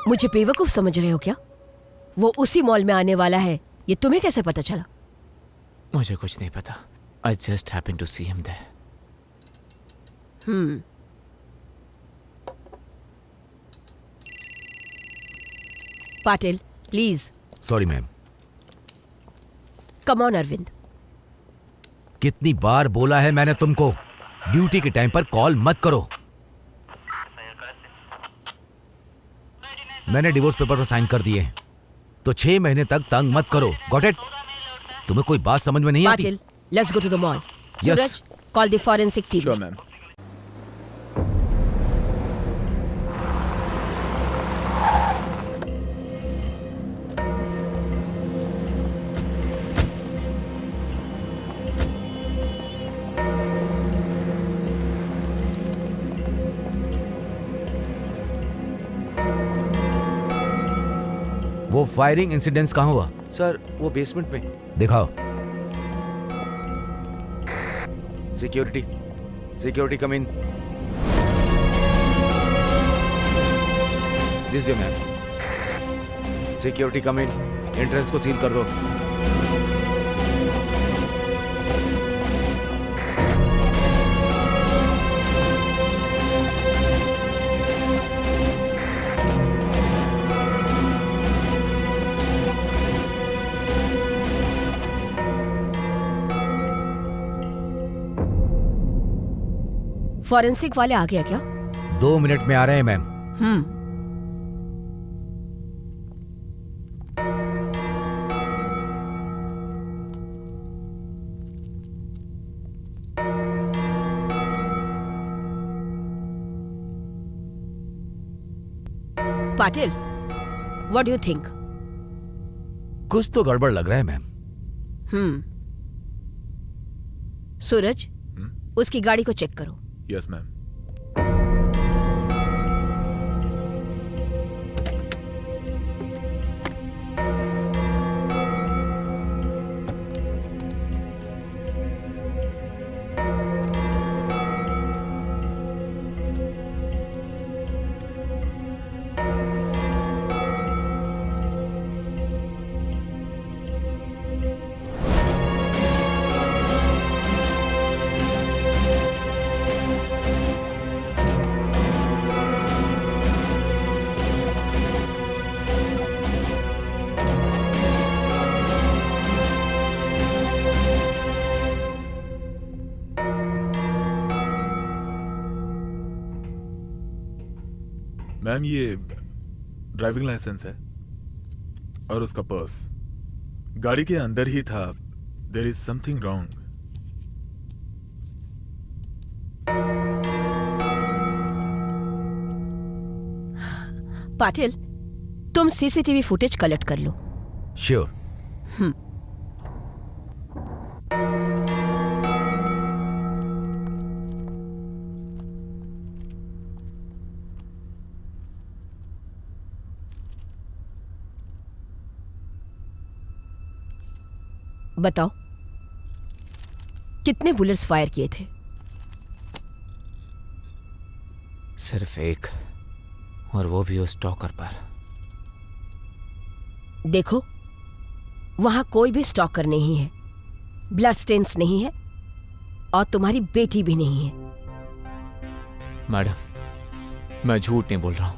मुझे बेवकूफ समझ रहे हो क्या? वो उसी मॉल में आने वाला है, ये तुम्हें कैसे पता चला? मुझे कुछ नहीं पता। I just happen to see him there. Patil please sorry ma'am. Come on Arvind. कितनी बार बोला है मैंने तुमको, ड्यूटी के टाइम पर कॉल मत करो। मैंने डिवोर्स पेपर पर साइन कर दिए, तो 6 महीने तक तंग मत करो। Got it? तुम्हें कोई बात समझ में नहीं आती? Patil, let's go to the mall. Yes. Suraj, call the forensic team. Sure ma'am. वो फायरिंग इंसिडेंट्स कहाँ हुआ? सर वो बेसमेंट में। दिखाओ। Security, security come in. This way ma'am. Security come in, entrance को सील कर दो। फॉरेंसिक वाले आ गया क्या? 2 मिनट में आ रहे हैं ma'am. Patil, what do you think? कुछ तो गड़बड़ लग रहा है मैम। सूरज, उसकी गाड़ी को चेक करो। Yes ma'am. मैम ये ड्राइविंग लाइसेंस है और उसका पर्स गाड़ी के अंदर ही था. There is something wrong. Patil, तुम सीसीटीवी फुटेज कलेक्ट कर लो. श्योर. बताओ, कितने बुलेट्स फायर किए थे? सिर्फ एक, और वो भी उस स्टॉकर पर. देखो, वहां कोई भी स्टॉकर नहीं है, ब्लड स्टेन्स नहीं है, और तुम्हारी बेटी भी नहीं है. मैडम, मैं झूठ नहीं बोल रहा हूं.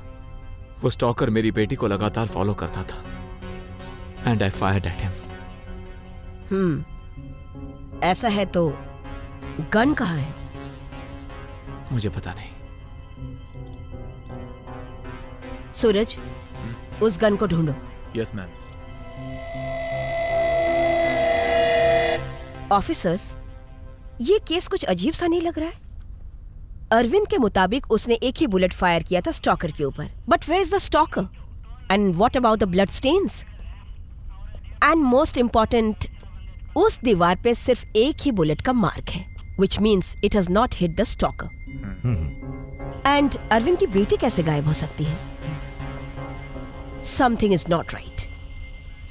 वो स्टॉकर मेरी बेटी को लगातार फॉलो करता था. And I fired at him. ऐसा है तो गन कहाँ है? मुझे पता नहीं. सूरज, उस गन को ढूंढो. Yes ma'am. ऑफिसर्स, ये केस कुछ अजीब सा नहीं लग रहा है? अरविंद के मुताबिक उसने एक ही बुलेट फायर किया था स्टॉकर के ऊपर. But where is the stalker? And what about the blood stains? And most important, उस दीवार पे सिर्फ एक ही बुलेट का मार्क है, which means it has not hit the stalker. And Arvind की बेटी कैसे गायब हो सकती है? Something is not right.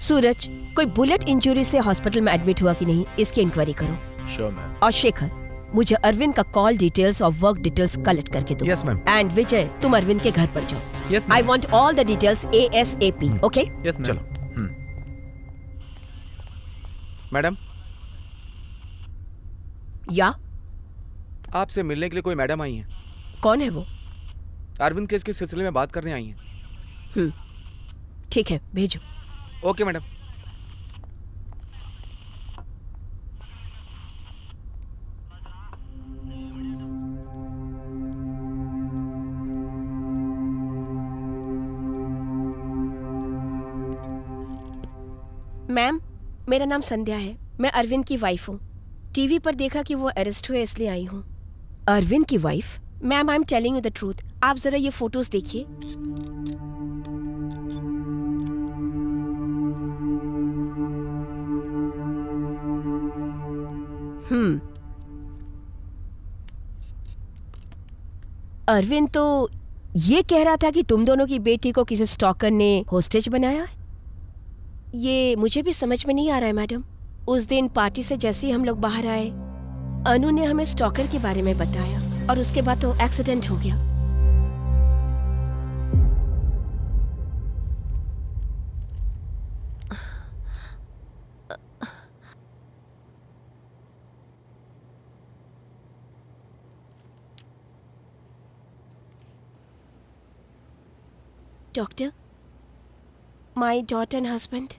सूरज, कोई बुलेट इंजरी से हॉस्पिटल में एडमिट हुआ कि नहीं, इसकी इंक्वायरी करो. Sure ma'am. और शेखर, मुझे अरविंद का कॉल डिटेल्स और वर्क डिटेल्स कलेक्ट करके दो. Yes ma'am. एंड विजय, तुम अरविंद के घर पर जाओ. Yes I want all the details ASAP. Okay? Yes ma'am. चलो. मैडम, या आपसे मिलने के लिए कोई मैडम आई हैं. कौन है वो? अरविंद केस के सिलसिले में बात करने आई हैं. ठीक है, भेजो. Okay madam. मैम, मेरा नाम संध्या है. मैं अरविंद की वाइफ हूँ. टीवी पर देखा कि वो अरेस्ट हुए, इसलिए आई हूँ. अरविंद की wife? Ma'am, I am telling you the truth. आप जरा ये फोटोज देखिए. अरविंद तो ये कह रहा था कि तुम दोनों की बेटी को किसी स्टॉकर ने होस्टेज बनाया है. ये मुझे भी समझ में नहीं आ रहा है मैडम. उस दिन पार्टी से जैसे ही हम लोग बाहर आए, अनु ने हमें स्टॉकर के बारे में बताया और उसके बाद तो एक्सीडेंट हो गया. Doctor, my daughter and husband.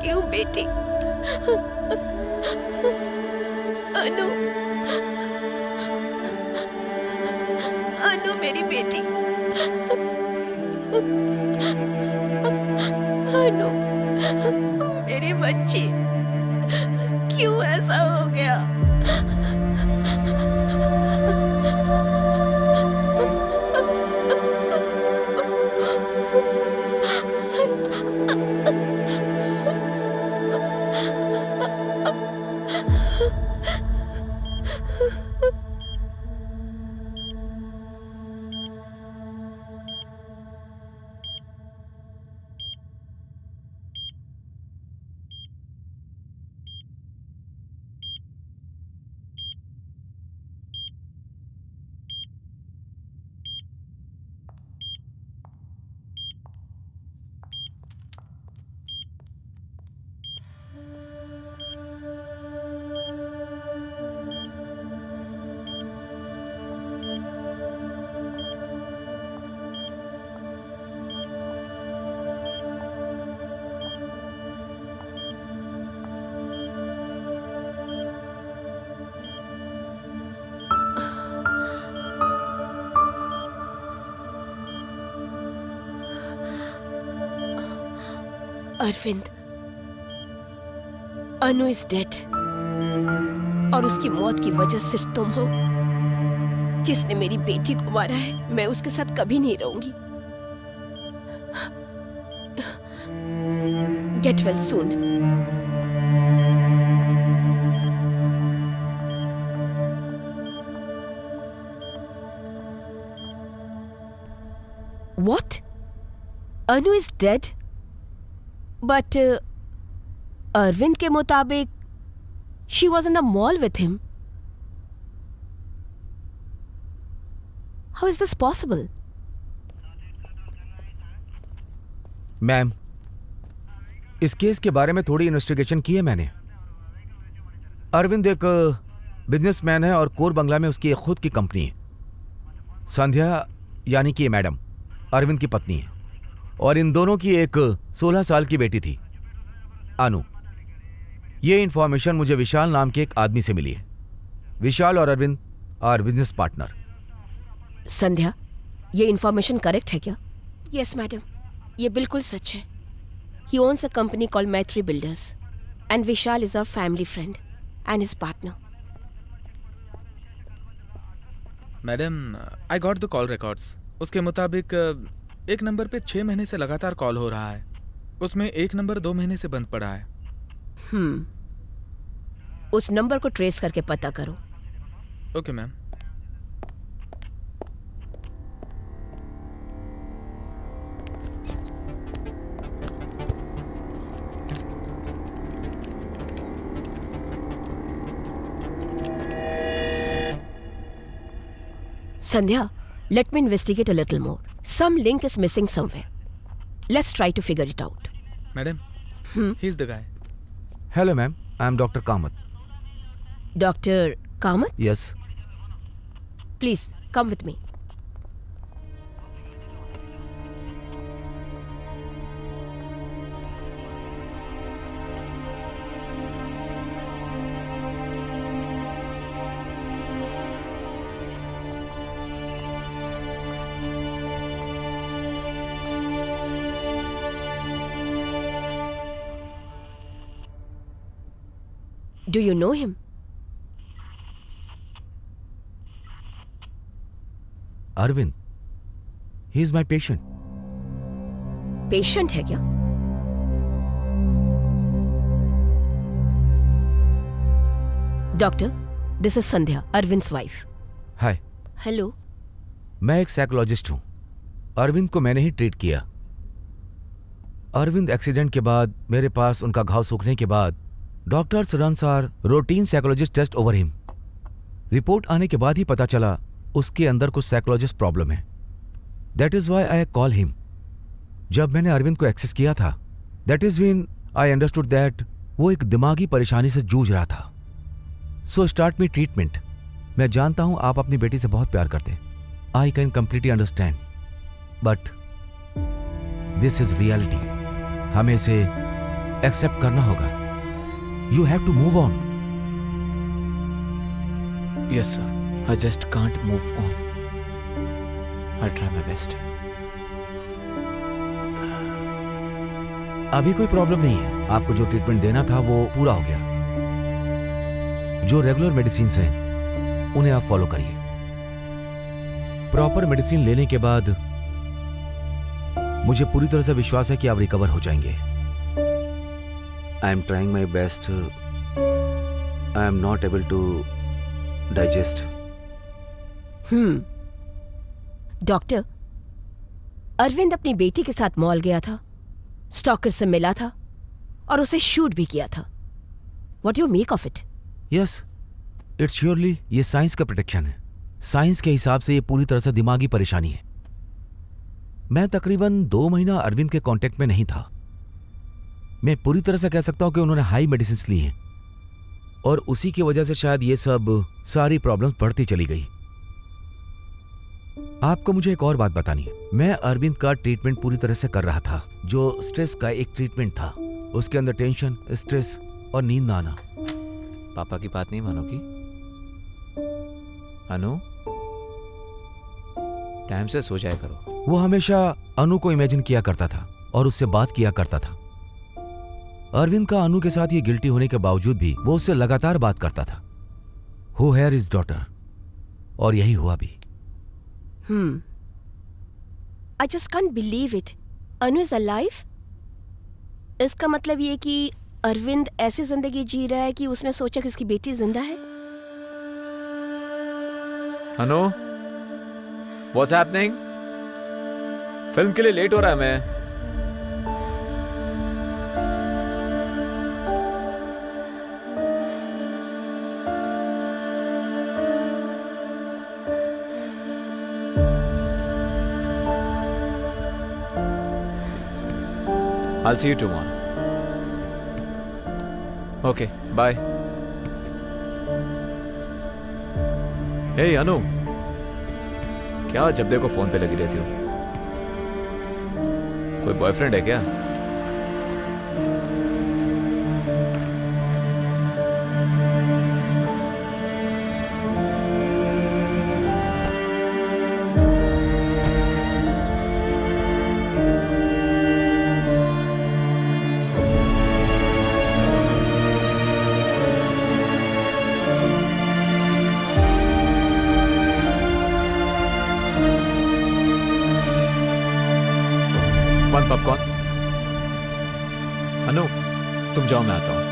क्यों बेटी? अनु, अनु मेरी बेटी. अनु मेरी बच्ची, क्यों ऐसा हो गया? अरविंद, अनु इज डेड और उसकी मौत की वजह सिर्फ तुम हो। जिसने मेरी बेटी को मारा है, मैं उसके साथ कभी नहीं रहूंगी। Get well soon. What? Anu is dead? But Arvind के मुताबिक she was in the mall with him. How is this possible? Ma'am, इस केस के बारे में थोड़ी इन्वेस्टिगेशन की है मैंने। अरविंद एक बिजनेसमैन है और कोर बंगला में उसकी एक खुद की कंपनी है। संध्या यानी कि ये मैडम अरविंद की पत्नी है और इन दोनों की एक 16 साल की बेटी थी, अनु। ये इंफॉर्मेशन मुझे विशाल नाम के एक आदमी से मिली है। विशाल और अरविंद आर बिजनेस पार्टनर। संध्या, ये इंफॉर्मेशन करेक्ट है क्या? यस मैडम, ये बिल्कुल सच है। He owns a company called Maitri Builders and Vishal is our family friend and his partner. Madam, I got the call records. उसके मुताबिक एक नंबर पे 6 महीने से लगातार कॉल हो रहा है। उसमें एक नंबर 2 महीने से बंद पड़ा है। उस नंबर को ट्रेस करके पता करो। Okay ma'am. Sandhya, let me investigate a little more. Some link is missing somewhere. Let's try to figure it out. Madam, he's the guy. Hello, ma'am. I'm Dr. Kamath. Dr. Kamath? Yes. Please, come with me. Do you know him? Arvind. He is my patient. Patient है क्या? Doctor, this is Sandhya, Arvind's wife. Hi. Hello. मैं एक psychologist हूँ। अरविंद को मैंने ही treat किया। Arvind accident के बाद मेरे पास उनका घाव सूखने के बाद doctors runs are routine psychologist test over him. Report आने के बाद ही पता चला उसके अंदर कुछ साइकोलॉजिस्ट प्रॉब्लम है। That is why I call him. जब मैंने अरविंद को एक्सेस किया था, that is when I understood that वो एक दिमागी परेशानी से जूझ रहा था। So start me treatment. मैं जानता हूं आप अपनी बेटी से बहुत प्यार करते हैं। I can completely understand, but this is reality. हमें इसे एक्सेप्ट करना होगा। You have to move on. Yes, sir. I just can't move on. I'll try my best. अभी कोई प्रॉब्लम नहीं है। आपको जो ट्रीटमेंट देना था वो पूरा हो गया। जो रेगुलर मेडिसिन हैं उन्हें आप फॉलो करिए। प्रॉपर मेडिसिन लेने के बाद मुझे पूरी तरह से विश्वास है कि आप रिकवर हो जाएंगे। I am trying my best. I am not able to digest. Doctor, Arvind अपनी बेटी के साथ मॉल गया था, स्टॉकर से मिला था और उसे शूट भी किया था। What do you make of it? Yes, it's surely ये साइंस का प्रोटेक्शन है। साइंस के हिसाब से ये पूरी तरह से दिमागी परेशानी है। मैं तकरीबन 2 महीना अरविंद के कांटेक्ट में नहीं था। मैं पूरी तरह से कह सकता हूं कि उन्होंने हाई मेडिसिन ली हैं और उसी की वजह से शायद ये सब सारी प्रॉब्लम्स बढ़ती चली गई। आपको मुझे एक और बात बतानी है। मैं अरविंद का ट्रीटमेंट पूरी तरह से कर रहा था। जो स्ट्रेस का एक ट्रीटमेंट था, उसके अंदर टेंशन, स्ट्रेस और नींद ना आना। पापा की बात नहीं मानोगी? अनु, टाइम से सो जाया करो। वो हमेशा अनु को इमेजिन किया करता था और उससे बात किया करता था। अरविंद का अनु के साथ ये गिल्टी होने के बावजूद भी वो उससे लगातार बात करता था। हु हेयर इज डॉटर, और यही हुआ भी। I just can't believe it. Anu is alive? इसका मतलब ये कि अरविंद ऐसी जिंदगी जी रहा है कि उसने सोचा कि उसकी बेटी जिंदा है। अनु, व्हाट्स हैपनिंग? फिल्म के लिए लेट हो रहा है मैं। I'll see you tomorrow. Okay, bye. Hey अनु, क्या जब देखो फोन पे लगी रहती हो? कोई बॉयफ्रेंड है क्या? One popcorn. अनु, तुम जाओ, मैं आता हूं।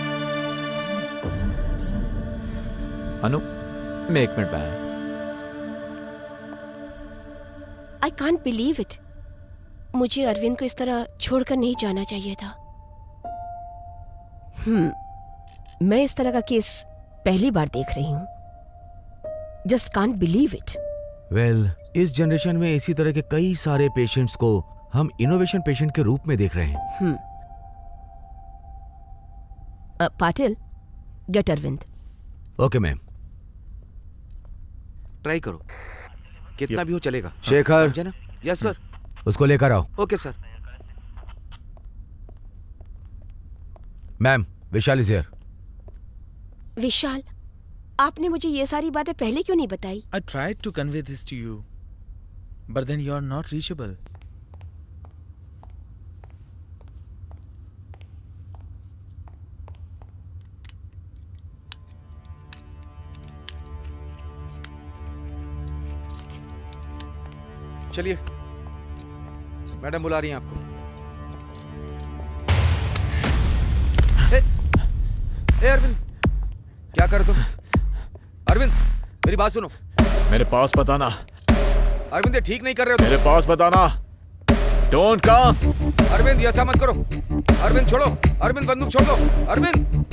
अनु, मैं 1 मिनट में आया। I can't believe it. मुझे अरविंद को इस तरह छोड़कर नहीं जाना चाहिए था। मैं इस तरह का केस पहली बार देख रही हूं। Just can't believe it. Well, इस जनरेशन में इसी तरह के कई सारे पेशेंट्स को हम इनोवेशन पेशेंट के रूप में देख रहे हैं। Patil, get Arvind. Okay ma'am. Try करो, कितना भी हो चलेगा। शेखर। समझे ना? Yes sir. उसको लेकर आओ। Okay sir. Ma'am, Vishal is here. Vishal, आपने मुझे ये सारी बातें पहले क्यों नहीं बताई? I tried to convey this to you, but then you are not reachable. चलिए, मैडम बुला रही हैं आपको। ए अरविंद, क्या कर तुम? अरविंद, मेरी बात सुनो। मेरे पास बताना। अरविंद, ये ठीक नहीं कर रहे हो तुम। मेरे पास बताना। Don't come. अरविंद, ऐसा मत करो। अरविंद, छोड़ो। अरविंद, बंदूक छोड़ दो। अरविंद,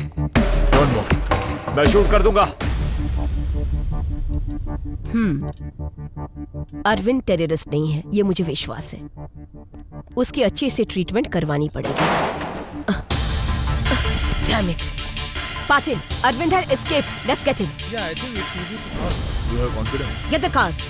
डोंट मूव, मैं शूट कर दूंगा। अरविंद टेररिस्ट नहीं है, ये मुझे विश्वास है। उसकी अच्छी से ट्रीटमेंट करवानी पड़ेगी। Damn it. Patil, Arvind had escaped. Let's get him. Yeah, I think it's easy to solve. You have confidence. Get the cars.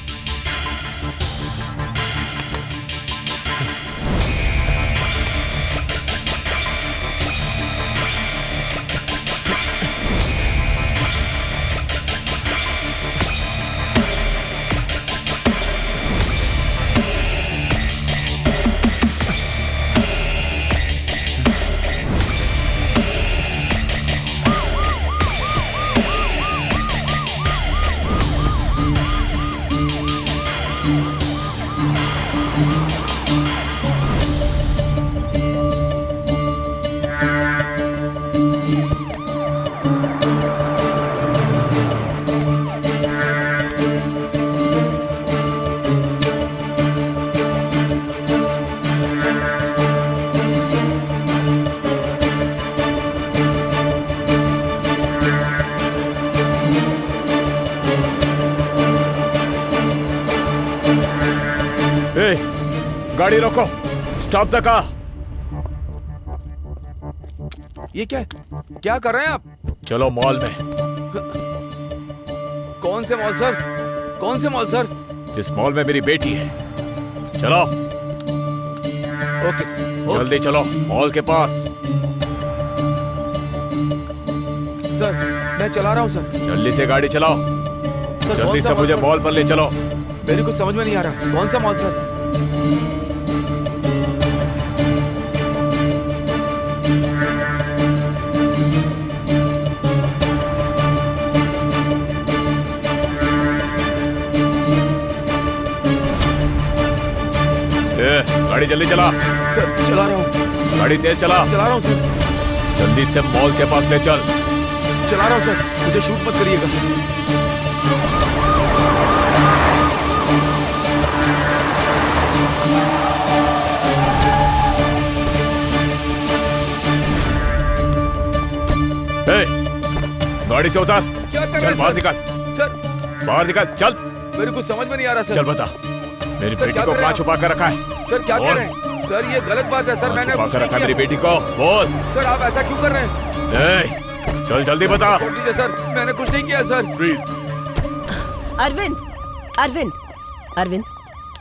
गाड़ी रोको। Stop the car. ये क्या है? क्या कर रहे हैं आप? चलो मॉल में। कौन से मॉल सर? कौन से मॉल सर? जिस मॉल में मेरी बेटी है। चलो। Okay sir. जल्दी चलो मॉल के पास। सर, मैं चला रहा हूँ सर। जल्दी से गाड़ी चलाओ। सर, जल्दी से मुझे मॉल पर ले चलो। मेरे को समझ में नहीं आ रहा। कौन सा मॉल सर? गाड़ी जल्दी चला। सर चला रहा हूँ, गाड़ी तेज चला। चला रहा हूँ सर, जल्दी से मॉल के पास ले चल। चला रहा हूँ सर, मुझे शूट मत करिएगा। गाड़ी से उतार। क्या कर रहे हैं बाहर सर? निकाल। सर बाहर निकाल, चल। मेरे को समझ में नहीं आ रहा सर। चल बता, मेरी सर, बेटी क्या को कर रहे कहाँ हैं छुपा कर रखा है? सर क्या बोल। कर रहे हैं सर? ये गलत बात है सर, मैंने छुपा कुछ कर नहीं रखा है किया। मेरी बेटी को, बोल। सर आप ऐसा क्यों कर रहे हैं? चल जल्दी बता। छोड़ दीजिए सर, मैंने कुछ नहीं किया sir. Freeze. Arvind, Arvind, Arvind,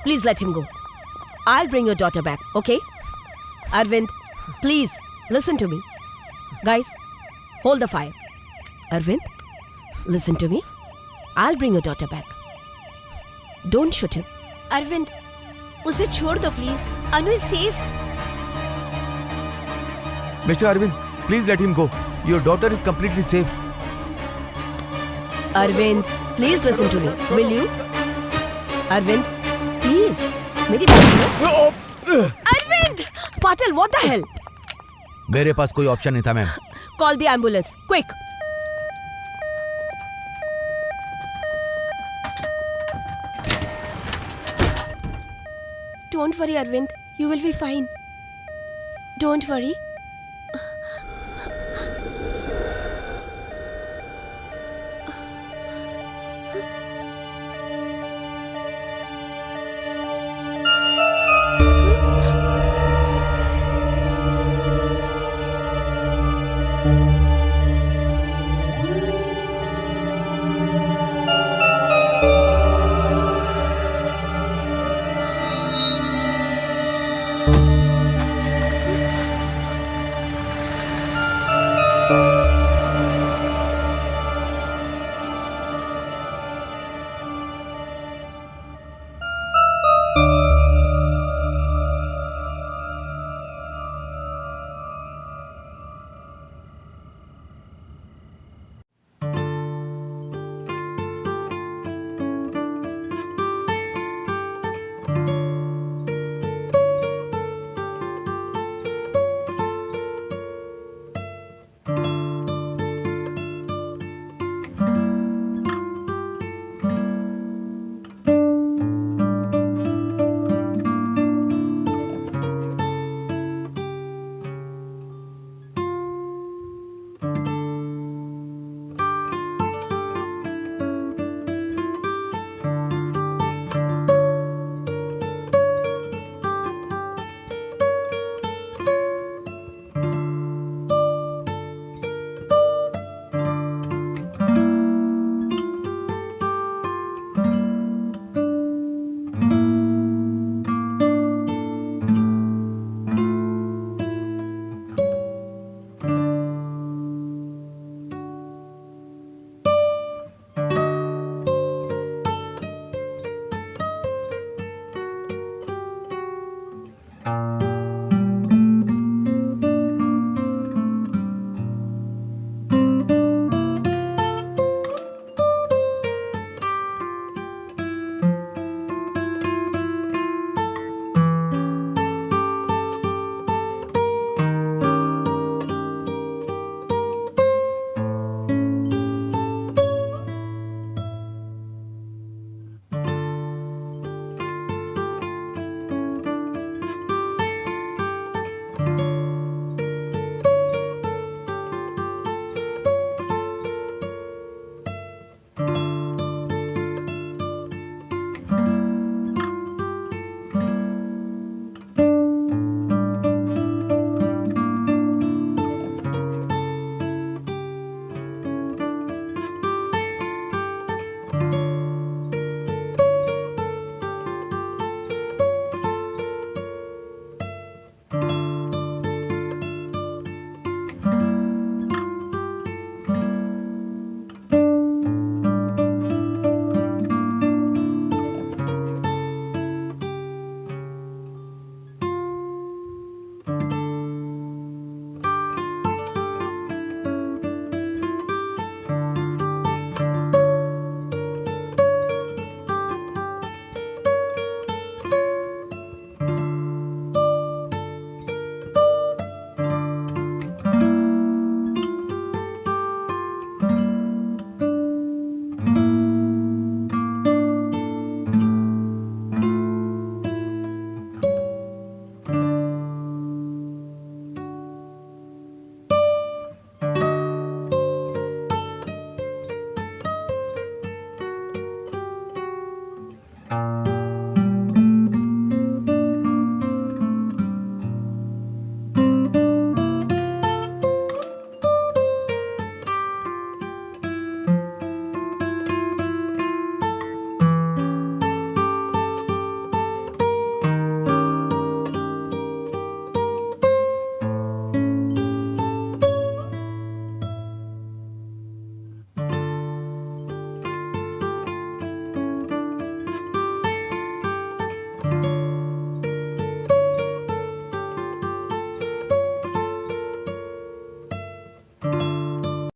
please let him go. I'll bring your daughter back, okay? Arvind, please listen to me. Guys, hold the fire. Arvind, listen to me. I'll bring your daughter back. Don't shoot him. Arvind, उसे छोड़ दो please. Anu is safe. Mister Arvind, please let him go. Your daughter is completely safe. Arvind, please listen to me. Will you? Arvind, please. मेरी बात सुनो। Arvind! Patil, what the hell? मेरे पास कोई option नहीं था ma'am. Call the ambulance, quick. Don't worry, Arvind. You will be fine. Don't worry.